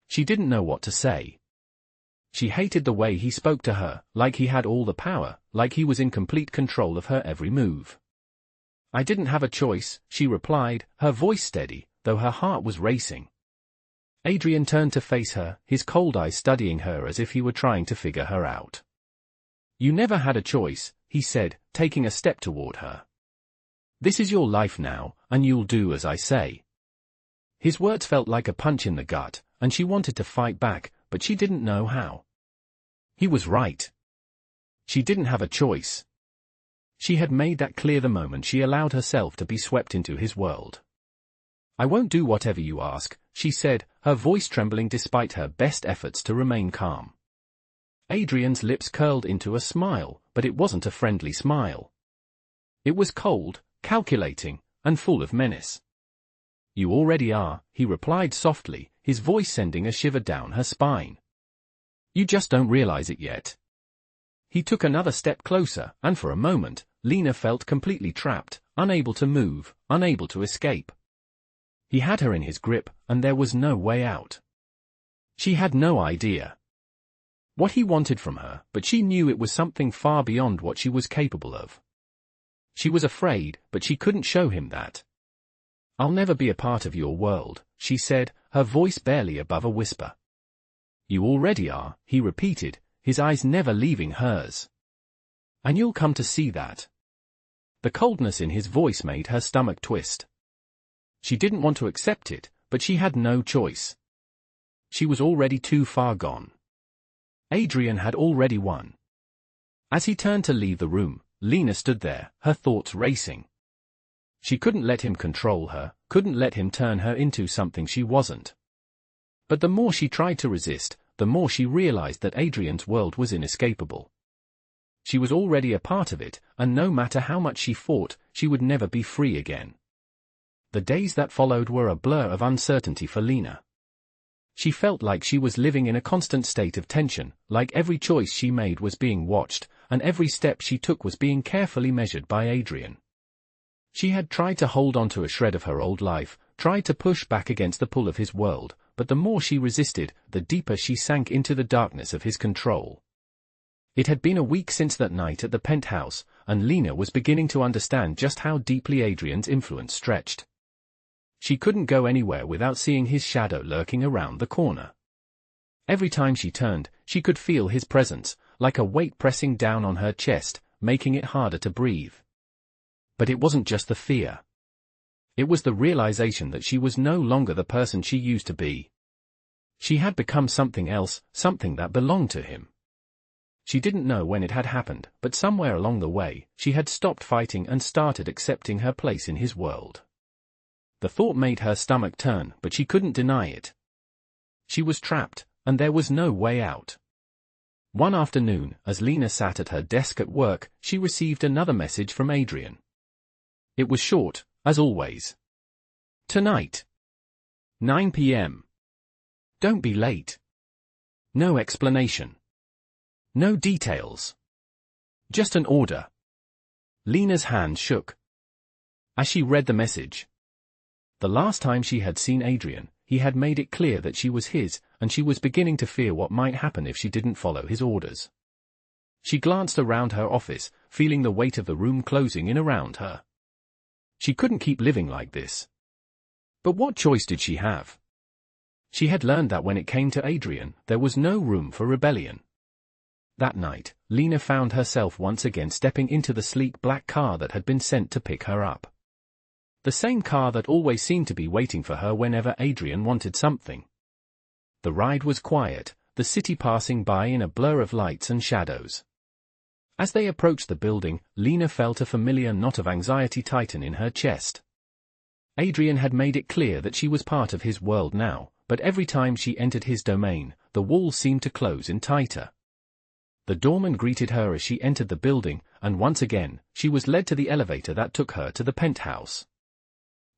She didn't know what to say. She hated the way he spoke to her, like he had all the power, like he was in complete control of her every move. "I didn't have a choice," she replied, her voice steady, though her heart was racing. Adrian turned to face her, his cold eyes studying her as if he were trying to figure her out. "You never had a choice," he said, taking a step toward her. "This is your life now, and you'll do as I say." His words felt like a punch in the gut, and she wanted to fight back, but she didn't know how. He was right. She didn't have a choice. She had made that clear the moment she allowed herself to be swept into his world. "I won't do whatever you ask," she said, her voice trembling despite her best efforts to remain calm. Adrian's lips curled into a smile, but it wasn't a friendly smile. It was cold, calculating, and full of menace. "You already are," he replied softly, his voice sending a shiver down her spine. "You just don't realize it yet." He took another step closer, and for a moment, Lina felt completely trapped, unable to move, unable to escape. He had her in his grip, and there was no way out. She had no idea what he wanted from her, but she knew it was something far beyond what she was capable of. She was afraid, but she couldn't show him that. "I'll never be a part of your world," she said, her voice barely above a whisper. "You already are," he repeated, his eyes never leaving hers. "And you'll come to see that." The coldness in his voice made her stomach twist. She didn't want to accept it, but she had no choice. She was already too far gone. Adrian had already won. As he turned to leave the room, Lina stood there, her thoughts racing. She couldn't let him control her, couldn't let him turn her into something she wasn't. But the more she tried to resist, the more she realized that Adrian's world was inescapable. She was already a part of it, and no matter how much she fought, she would never be free again. The days that followed were a blur of uncertainty for Lina. She felt like she was living in a constant state of tension, like every choice she made was being watched, and every step she took was being carefully measured by Adrian. She had tried to hold on to a shred of her old life, tried to push back against the pull of his world, but the more she resisted, the deeper she sank into the darkness of his control. It had been a week since that night at the penthouse, and Lina was beginning to understand just how deeply Adrian's influence stretched. She couldn't go anywhere without seeing his shadow lurking around the corner. Every time she turned, she could feel his presence, like a weight pressing down on her chest, making it harder to breathe. But it wasn't just the fear. It was the realization that she was no longer the person she used to be. She had become something else, something that belonged to him. She didn't know when it had happened, but somewhere along the way, she had stopped fighting and started accepting her place in his world. The thought made her stomach turn, but she couldn't deny it. She was trapped, and there was no way out. One afternoon, as Lina sat at her desk at work, she received another message from Adrian. It was short, as always. "Tonight. 9 p.m. Don't be late." No explanation. No details. Just an order. Lina's hands shook as she read the message. The last time she had seen Adrian, he had made it clear that she was his, and she was beginning to fear what might happen if she didn't follow his orders. She glanced around her office, feeling the weight of the room closing in around her. She couldn't keep living like this. But what choice did she have? She had learned that when it came to Adrian, there was no room for rebellion. That night, Lina found herself once again stepping into the sleek black car that had been sent to pick her up. The same car that always seemed to be waiting for her whenever Adrian wanted something. The ride was quiet, the city passing by in a blur of lights and shadows. As they approached the building, Lina felt a familiar knot of anxiety tighten in her chest. Adrian had made it clear that she was part of his world now, but every time she entered his domain, the walls seemed to close in tighter. The doorman greeted her as she entered the building, and once again, she was led to the elevator that took her to the penthouse.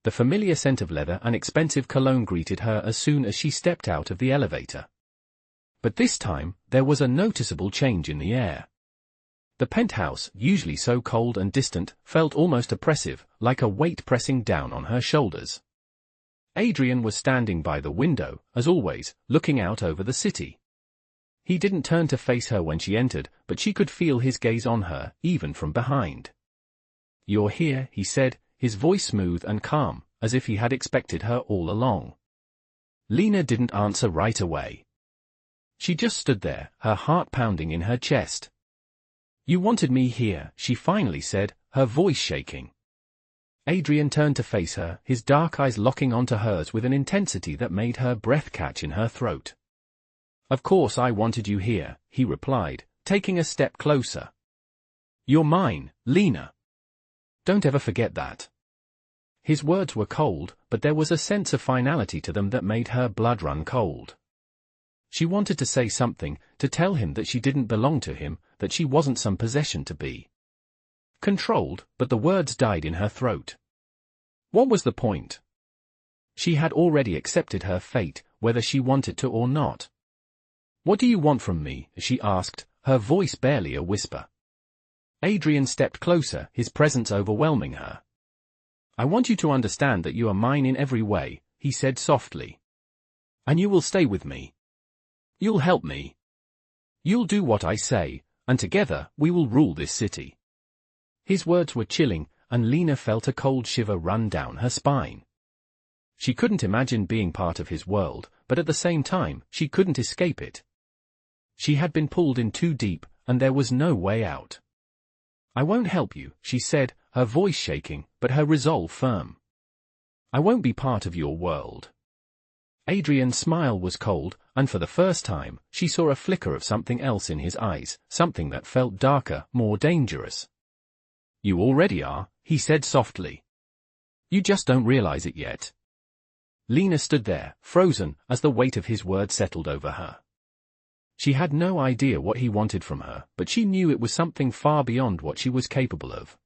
The familiar scent of leather and expensive cologne greeted her as soon as she stepped out of the elevator. But this time, there was a noticeable change in the air. The penthouse, usually so cold and distant, felt almost oppressive, like a weight pressing down on her shoulders. Adrian was standing by the window, as always, looking out over the city. He didn't turn to face her when she entered, but she could feel his gaze on her, even from behind. "You're here," he said, his voice smooth and calm, as if he had expected her all along. Lina didn't answer right away. She just stood there, her heart pounding in her chest. "You wanted me here," she finally said, her voice shaking. Adrian turned to face her, his dark eyes locking onto hers with an intensity that made her breath catch in her throat. "Of course I wanted you here," he replied, taking a step closer. "You're mine, Lina. Don't ever forget that." His words were cold, but there was a sense of finality to them that made her blood run cold. She wanted to say something, to tell him that she didn't belong to him, that she wasn't some possession to be controlled, but the words died in her throat. What was the point? She had already accepted her fate, whether she wanted to or not. "What do you want from me?" she asked, her voice barely a whisper. Adrian stepped closer, his presence overwhelming her. "I want you to understand that you are mine in every way," he said softly. "And you will stay with me. You'll help me. You'll do what I say, and together, we will rule this city." His words were chilling, and Lina felt a cold shiver run down her spine. She couldn't imagine being part of his world, but at the same time, she couldn't escape it. She had been pulled in too deep, and there was no way out. "I won't help you," she said, her voice shaking, but her resolve firm. "I won't be part of your world." Adrian's smile was cold, and for the first time, she saw a flicker of something else in his eyes, something that felt darker, more dangerous. "You already are," he said softly. "You just don't realize it yet." Lina stood there, frozen, as the weight of his words settled over her. She had no idea what he wanted from her, but she knew it was something far beyond what she was capable of.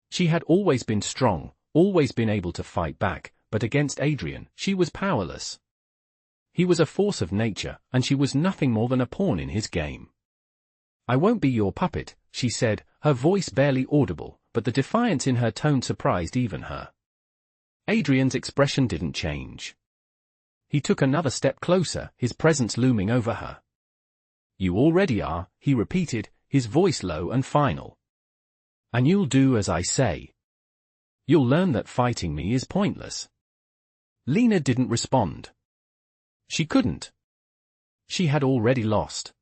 She had always been strong, always been able to fight back, but against Adrian, she was powerless. He was a force of nature, and she was nothing more than a pawn in his game. "I won't be your puppet," she said, her voice barely audible, but the defiance in her tone surprised even her. Adrian's expression didn't change. He took another step closer, his presence looming over her. "You already are," he repeated, his voice low and final. "And you'll do as I say. You'll learn that fighting me is pointless." Lina didn't respond. She couldn't. She had already lost.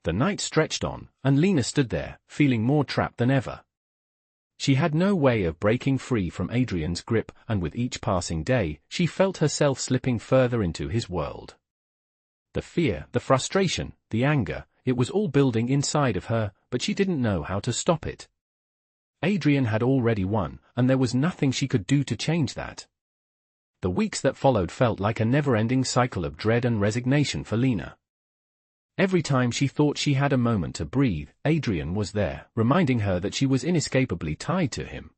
The night stretched on, and Lina stood there, feeling more trapped than ever. She had no way of breaking free from Adrian's grip, and with each passing day, she felt herself slipping further into his world. The fear, the frustration, the anger, it was all building inside of her, but she didn't know how to stop it. Adrian had already won, and there was nothing she could do to change that. The weeks that followed felt like a never-ending cycle of dread and resignation for Lina. Every time she thought she had a moment to breathe, Adrian was there, reminding her that she was inescapably tied to him.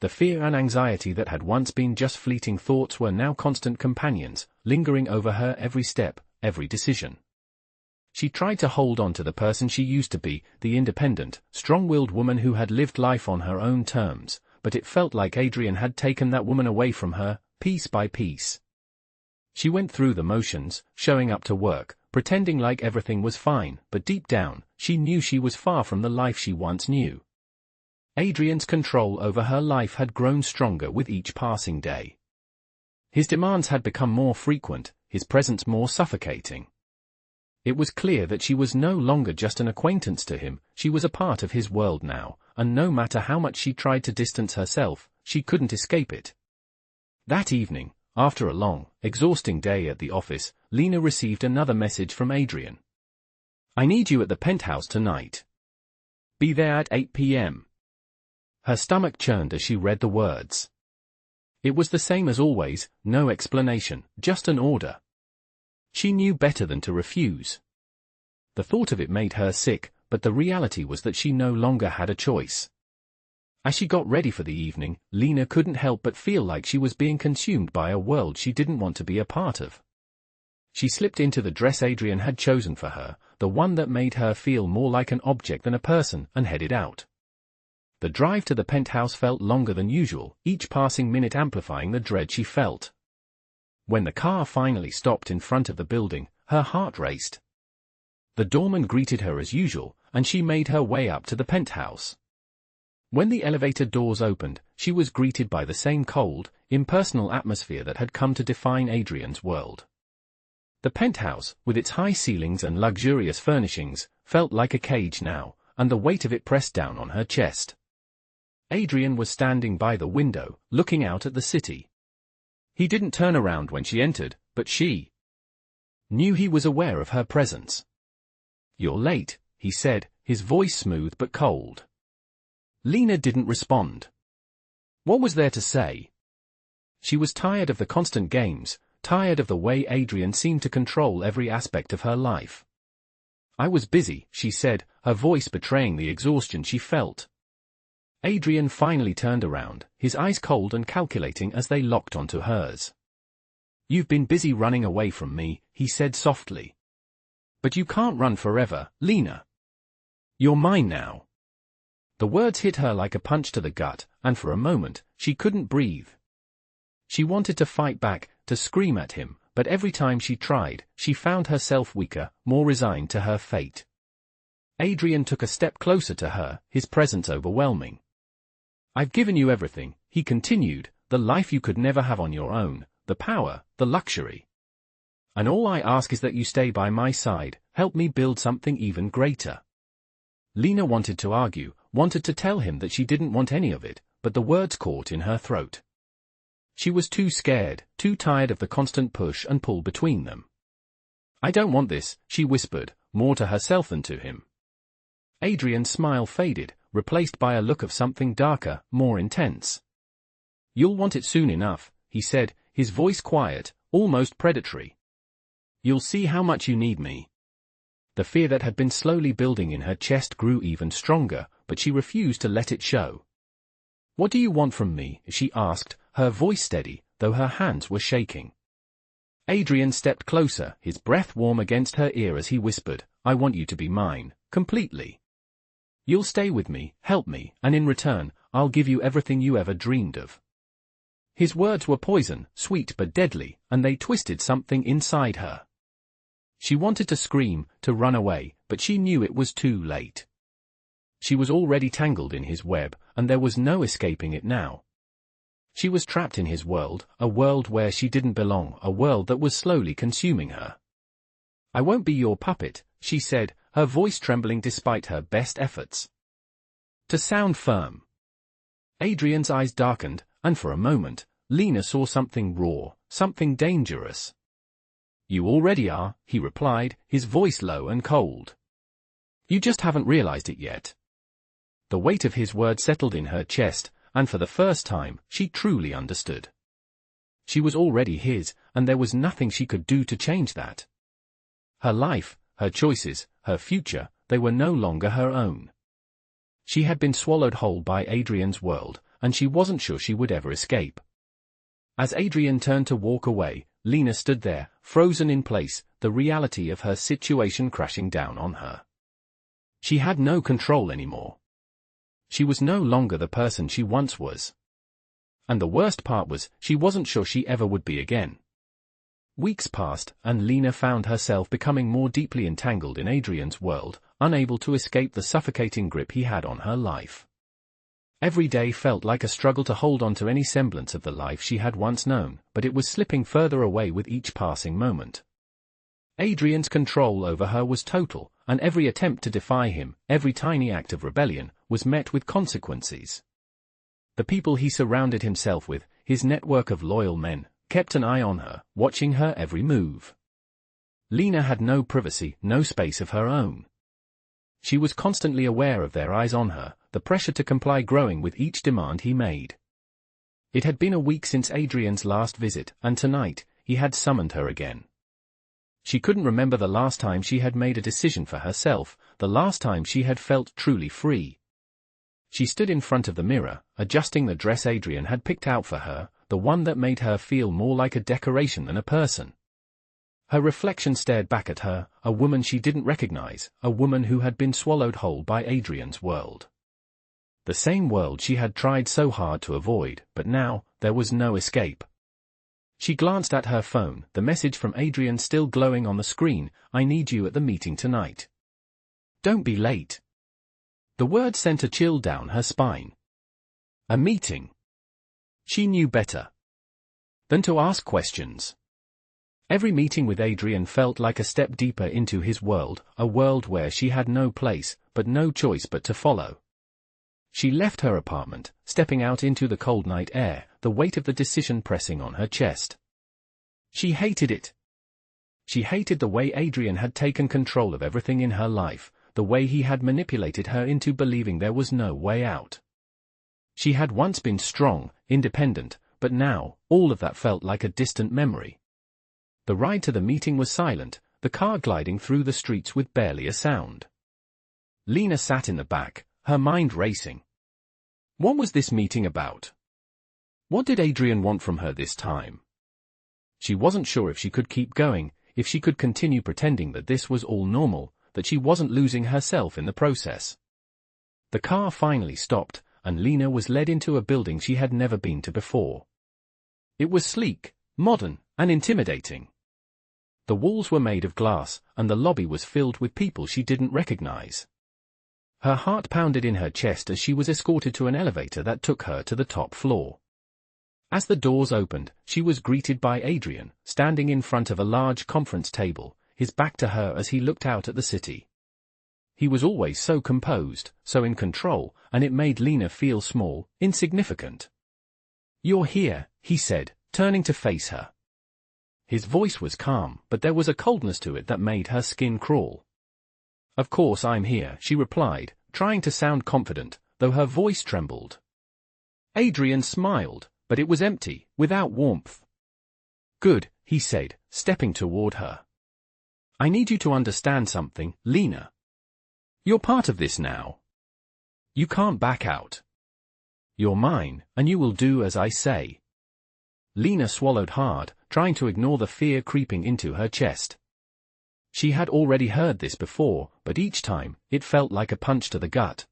The fear and anxiety that had once been just fleeting thoughts were now constant companions, lingering over her every step, every decision. She tried to hold on to the person she used to be, the independent, strong-willed woman who had lived life on her own terms, but it felt like Adrian had taken that woman away from her, piece by piece. She went through the motions, showing up to work, pretending like everything was fine, but deep down, she knew she was far from the life she once knew. Adrian's control over her life had grown stronger with each passing day. His demands had become more frequent, his presence more suffocating. It was clear that she was no longer just an acquaintance to him, she was a part of his world now, and no matter how much she tried to distance herself, she couldn't escape it. That evening, after a long, exhausting day at the office, Lina received another message from Adrian. "I need you at the penthouse tonight. Be there at 8 p.m. Her stomach churned as she read the words. It was the same as always, no explanation, just an order. She knew better than to refuse. The thought of it made her sick, but the reality was that she no longer had a choice. As she got ready for the evening, Lina couldn't help but feel like she was being consumed by a world she didn't want to be a part of. She slipped into the dress Adrian had chosen for her, the one that made her feel more like an object than a person, and headed out. The drive to the penthouse felt longer than usual, each passing minute amplifying the dread she felt. When the car finally stopped in front of the building, her heart raced. The doorman greeted her as usual, and she made her way up to the penthouse. When the elevator doors opened, she was greeted by the same cold, impersonal atmosphere that had come to define Adrian's world. The penthouse, with its high ceilings and luxurious furnishings, felt like a cage now, and the weight of it pressed down on her chest. Adrian was standing by the window, looking out at the city. He didn't turn around when she entered, but she knew he was aware of her presence. "You're late," he said, his voice smooth but cold. Lina didn't respond. What was there to say? She was tired of the constant games, tired of the way Adrian seemed to control every aspect of her life. "I was busy," she said, her voice betraying the exhaustion she felt. Adrian finally turned around, his eyes cold and calculating as they locked onto hers. "You've been busy running away from me," he said softly. "But you can't run forever, Lina. You're mine now." The words hit her like a punch to the gut, and for a moment, she couldn't breathe. She wanted to fight back, to scream at him, but every time she tried, she found herself weaker, more resigned to her fate. Adrian took a step closer to her, his presence overwhelming. "I've given you everything," he continued, "the life you could never have on your own, the power, the luxury. And all I ask is that you stay by my side, help me build something even greater." Lina wanted to argue, wanted to tell him that she didn't want any of it, but the words caught in her throat. She was too scared, too tired of the constant push and pull between them. "I don't want this," she whispered, more to herself than to him. Adrian's smile faded, replaced by a look of something darker, more intense. "You'll want it soon enough," he said, his voice quiet, almost predatory. "You'll see how much you need me." The fear that had been slowly building in her chest grew even stronger, but she refused to let it show. "What do you want from me?" she asked, her voice steady, though her hands were shaking. Adrian stepped closer, his breath warm against her ear as he whispered, "I want you to be mine, completely. You'll stay with me, help me, and in return, I'll give you everything you ever dreamed of." His words were poison, sweet but deadly, and they twisted something inside her. She wanted to scream, to run away, but she knew it was too late. She was already tangled in his web, and there was no escaping it now. She was trapped in his world, a world where she didn't belong, a world that was slowly consuming her. "I won't be your puppet," she said, her voice trembling despite her best efforts to sound firm. Adrian's eyes darkened, and for a moment, Lina saw something raw, something dangerous. "You already are," he replied, his voice low and cold. "You just haven't realized it yet." The weight of his words settled in her chest, and for the first time, she truly understood. She was already his, and there was nothing she could do to change that. Her life, her choices, her future, they were no longer her own. She had been swallowed whole by Adrian's world, and she wasn't sure she would ever escape. As Adrian turned to walk away, Lina stood there, frozen in place, the reality of her situation crashing down on her. She had no control anymore. She was no longer the person she once was. And the worst part was, she wasn't sure she ever would be again. Weeks passed, and Lina found herself becoming more deeply entangled in Adrian's world, unable to escape the suffocating grip he had on her life. Every day felt like a struggle to hold on to any semblance of the life she had once known, but it was slipping further away with each passing moment. Adrian's control over her was total, and every attempt to defy him, every tiny act of rebellion, was met with consequences. The people he surrounded himself with, his network of loyal men, kept an eye on her, watching her every move. Lina had no privacy, no space of her own. She was constantly aware of their eyes on her, the pressure to comply growing with each demand he made. It had been a week since Adrian's last visit, and tonight, he had summoned her again. She couldn't remember the last time she had made a decision for herself, the last time she had felt truly free. She stood in front of the mirror, adjusting the dress Adrian had picked out for her, the one that made her feel more like a decoration than a person. Her reflection stared back at her, a woman she didn't recognize, a woman who had been swallowed whole by Adrian's world. The same world she had tried so hard to avoid, but now, there was no escape. She glanced at her phone, the message from Adrian still glowing on the screen, "I need you at the meeting tonight. Don't be late." The word sent a chill down her spine. A meeting. She knew better than to ask questions. Every meeting with Adrian felt like a step deeper into his world, a world where she had no place, but no choice but to follow. She left her apartment, stepping out into the cold night air, the weight of the decision pressing on her chest. She hated it. She hated the way Adrian had taken control of everything in her life, the way he had manipulated her into believing there was no way out. She had once been strong, independent, but now, all of that felt like a distant memory. The ride to the meeting was silent, the car gliding through the streets with barely a sound. Lina sat in the back, her mind racing. What was this meeting about? What did Adrian want from her this time? She wasn't sure if she could keep going, if she could continue pretending that this was all normal, that she wasn't losing herself in the process. The car finally stopped, and Lina was led into a building she had never been to before. It was sleek, modern, and intimidating. The walls were made of glass, and the lobby was filled with people she didn't recognize. Her heart pounded in her chest as she was escorted to an elevator that took her to the top floor. As the doors opened, she was greeted by Adrian, standing in front of a large conference table, his back to her as he looked out at the city. He was always so composed, so in control, and it made Lina feel small, insignificant. "You're here," he said, turning to face her. His voice was calm, but there was a coldness to it that made her skin crawl. "Of course I'm here," she replied, trying to sound confident, though her voice trembled. Adrian smiled, but it was empty, without warmth. "Good," he said, stepping toward her. "I need you to understand something, Lina. You're part of this now. You can't back out. You're mine, and you will do as I say." Lina swallowed hard, trying to ignore the fear creeping into her chest. She had already heard this before, but each time, it felt like a punch to the gut.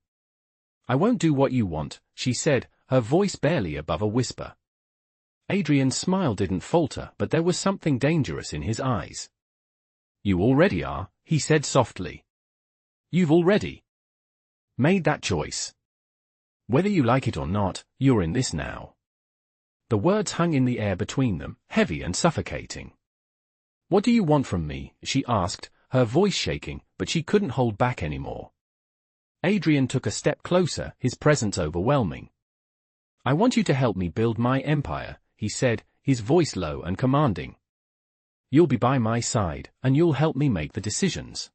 "I won't do what you want," she said, her voice barely above a whisper. Adrian's smile didn't falter, but there was something dangerous in his eyes. "You already are," he said softly. "You've already made that choice. Whether you like it or not, you're in this now." The words hung in the air between them, heavy and suffocating. "What do you want from me?" she asked, her voice shaking, but she couldn't hold back anymore. Adrian took a step closer, his presence overwhelming. "I want you to help me build my empire," he said, his voice low and commanding. "You'll be by my side, and you'll help me make the decisions.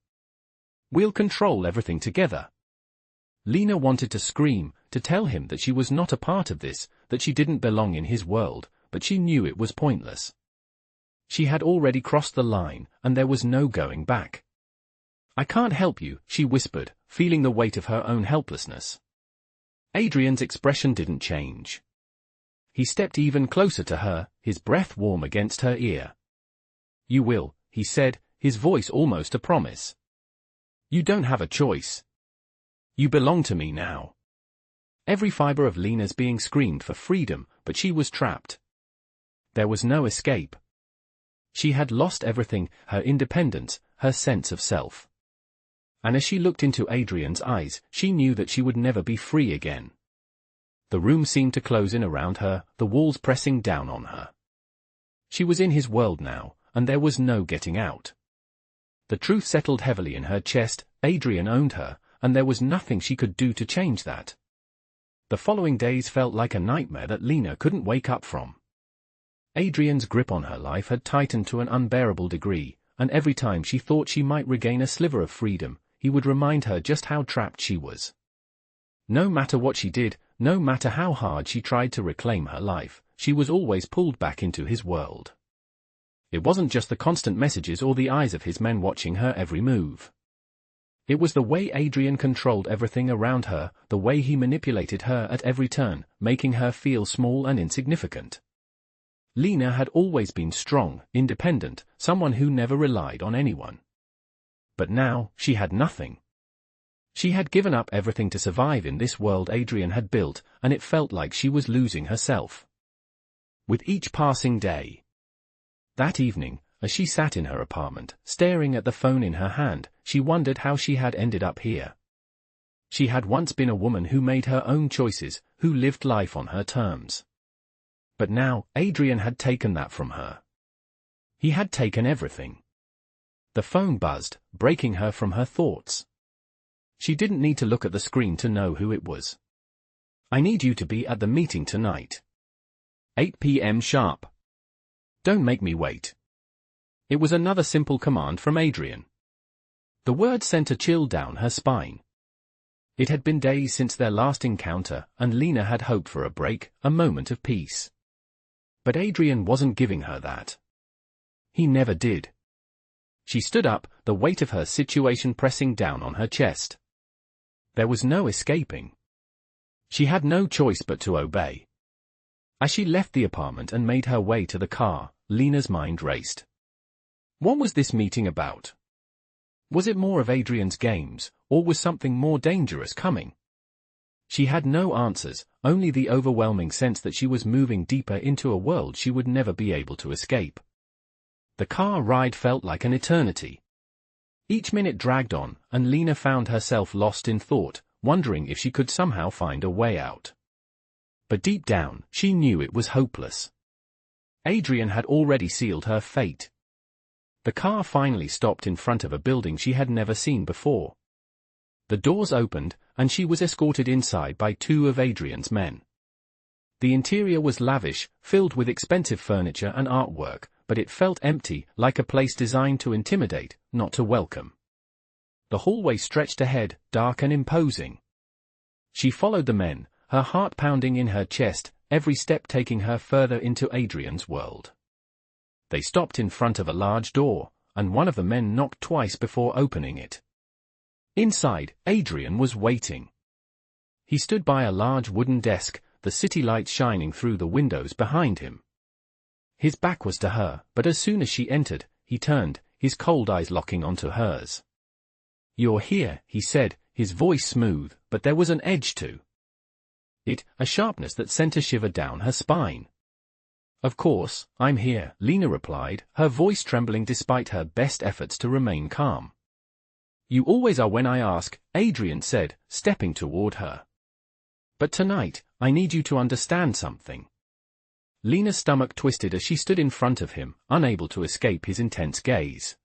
We'll control everything together." Lina wanted to scream, to tell him that she was not a part of this, that she didn't belong in his world, but she knew it was pointless. She had already crossed the line, and there was no going back. "I can't help you," she whispered, feeling the weight of her own helplessness. Adrian's expression didn't change. He stepped even closer to her, his breath warm against her ear. "You will," he said, his voice almost a promise. "You don't have a choice. You belong to me now." Every fiber of Lina's being screamed for freedom, but she was trapped. There was no escape. She had lost everything, her independence, her sense of self. And as she looked into Adrian's eyes, she knew that she would never be free again. The room seemed to close in around her, the walls pressing down on her. She was in his world now, and there was no getting out. The truth settled heavily in her chest. Adrian owned her, and there was nothing she could do to change that. The following days felt like a nightmare that Lina couldn't wake up from. Adrian's grip on her life had tightened to an unbearable degree, and every time she thought she might regain a sliver of freedom, he would remind her just how trapped she was. No matter what she did, no matter how hard she tried to reclaim her life, she was always pulled back into his world. It wasn't just the constant messages or the eyes of his men watching her every move. It was the way Adrian controlled everything around her, the way he manipulated her at every turn, making her feel small and insignificant. Lina had always been strong, independent, someone who never relied on anyone. But now, she had nothing. She had given up everything to survive in this world Adrian had built, and it felt like she was losing herself with each passing day. That evening, as she sat in her apartment, staring at the phone in her hand, she wondered how she had ended up here. She had once been a woman who made her own choices, who lived life on her terms. But now, Adrian had taken that from her. He had taken everything. The phone buzzed, breaking her from her thoughts. She didn't need to look at the screen to know who it was. "I need you to be at the meeting tonight. 8 p.m. sharp. Don't make me wait." It was another simple command from Adrian. The word sent a chill down her spine. It had been days since their last encounter, and Lina had hoped for a break, a moment of peace. But Adrian wasn't giving her that. He never did. She stood up, the weight of her situation pressing down on her chest. There was no escaping. She had no choice but to obey. As she left the apartment and made her way to the car, Lina's mind raced. What was this meeting about? Was it more of Adrian's games, or was something more dangerous coming? She had no answers, only the overwhelming sense that she was moving deeper into a world she would never be able to escape. The car ride felt like an eternity. Each minute dragged on, and Lina found herself lost in thought, wondering if she could somehow find a way out. But deep down, she knew it was hopeless. Adrian had already sealed her fate. The car finally stopped in front of a building she had never seen before. The doors opened, and she was escorted inside by two of Adrian's men. The interior was lavish, filled with expensive furniture and artwork, but it felt empty, like a place designed to intimidate, not to welcome. The hallway stretched ahead, dark and imposing. She followed the men, her heart pounding in her chest, every step taking her further into Adrian's world. They stopped in front of a large door, and one of the men knocked twice before opening it. Inside, Adrian was waiting. He stood by a large wooden desk, the city lights shining through the windows behind him. His back was to her, but as soon as she entered, he turned, his cold eyes locking onto hers. "You're here," he said, his voice smooth, but there was an edge to it, a sharpness that sent a shiver down her spine. "Of course, I'm here," Lina replied, her voice trembling despite her best efforts to remain calm. "You always are when I ask," Adrian said, stepping toward her. "But tonight, I need you to understand something." Lina's stomach twisted as she stood in front of him, unable to escape his intense gaze.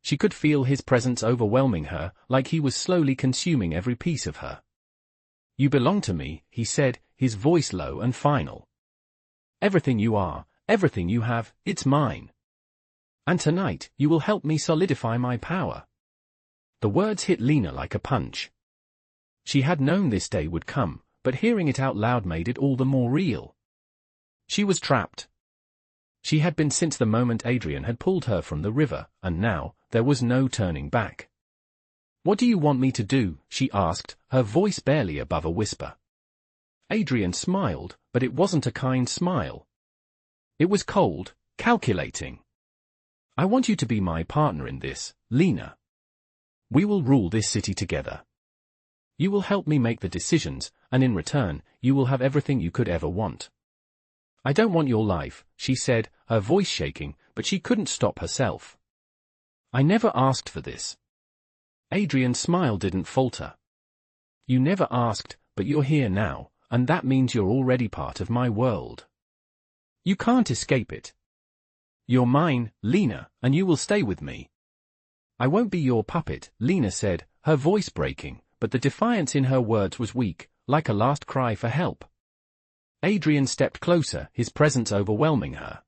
She could feel his presence overwhelming her, like he was slowly consuming every piece of her. "You belong to me," he said, his voice low and final. "Everything you are, everything you have, it's mine. And tonight, you will help me solidify my power." The words hit Lina like a punch. She had known this day would come, but hearing it out loud made it all the more real. She was trapped. She had been since the moment Adrian had pulled her from the river, and now, there was no turning back. "What do you want me to do?" she asked, her voice barely above a whisper. Adrian smiled, but it wasn't a kind smile. It was cold, calculating. "I want you to be my partner in this, Lina. We will rule this city together. You will help me make the decisions, and in return, you will have everything you could ever want." "I don't want your life," she said, her voice shaking, but she couldn't stop herself. "I never asked for this." Adrian's smile didn't falter. "You never asked, but you're here now, and that means you're already part of my world. You can't escape it. You're mine, Lina, and you will stay with me." "I won't be your puppet," Lina said, her voice breaking, but the defiance in her words was weak, like a last cry for help. Adrian stepped closer, his presence overwhelming her.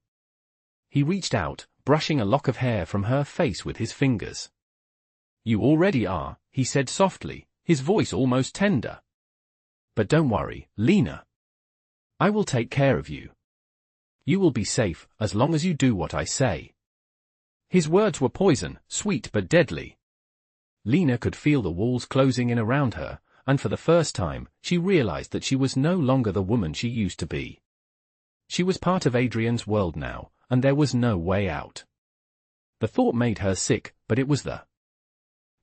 He reached out, brushing a lock of hair from her face with his fingers. "You already are," he said softly, his voice almost tender. "But don't worry, Lina. I will take care of you. You will be safe, as long as you do what I say." His words were poison, sweet but deadly. Lina could feel the walls closing in around her, and for the first time, she realized that she was no longer the woman she used to be. She was part of Adrian's world now, and there was no way out. The thought made her sick, but it was the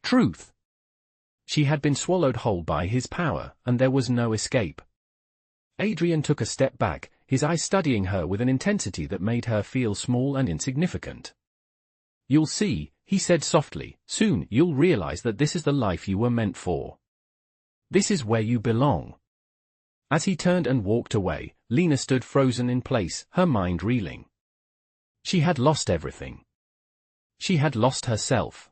truth. She had been swallowed whole by his power, and there was no escape. Adrian took a step back, his eyes studying her with an intensity that made her feel small and insignificant. "You'll see," he said softly, "soon you'll realize that this is the life you were meant for. This is where you belong." As he turned and walked away, Lina stood frozen in place, her mind reeling. She had lost everything. She had lost herself.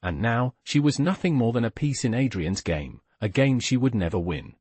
And now, she was nothing more than a piece in Adrian's game, a game she would never win.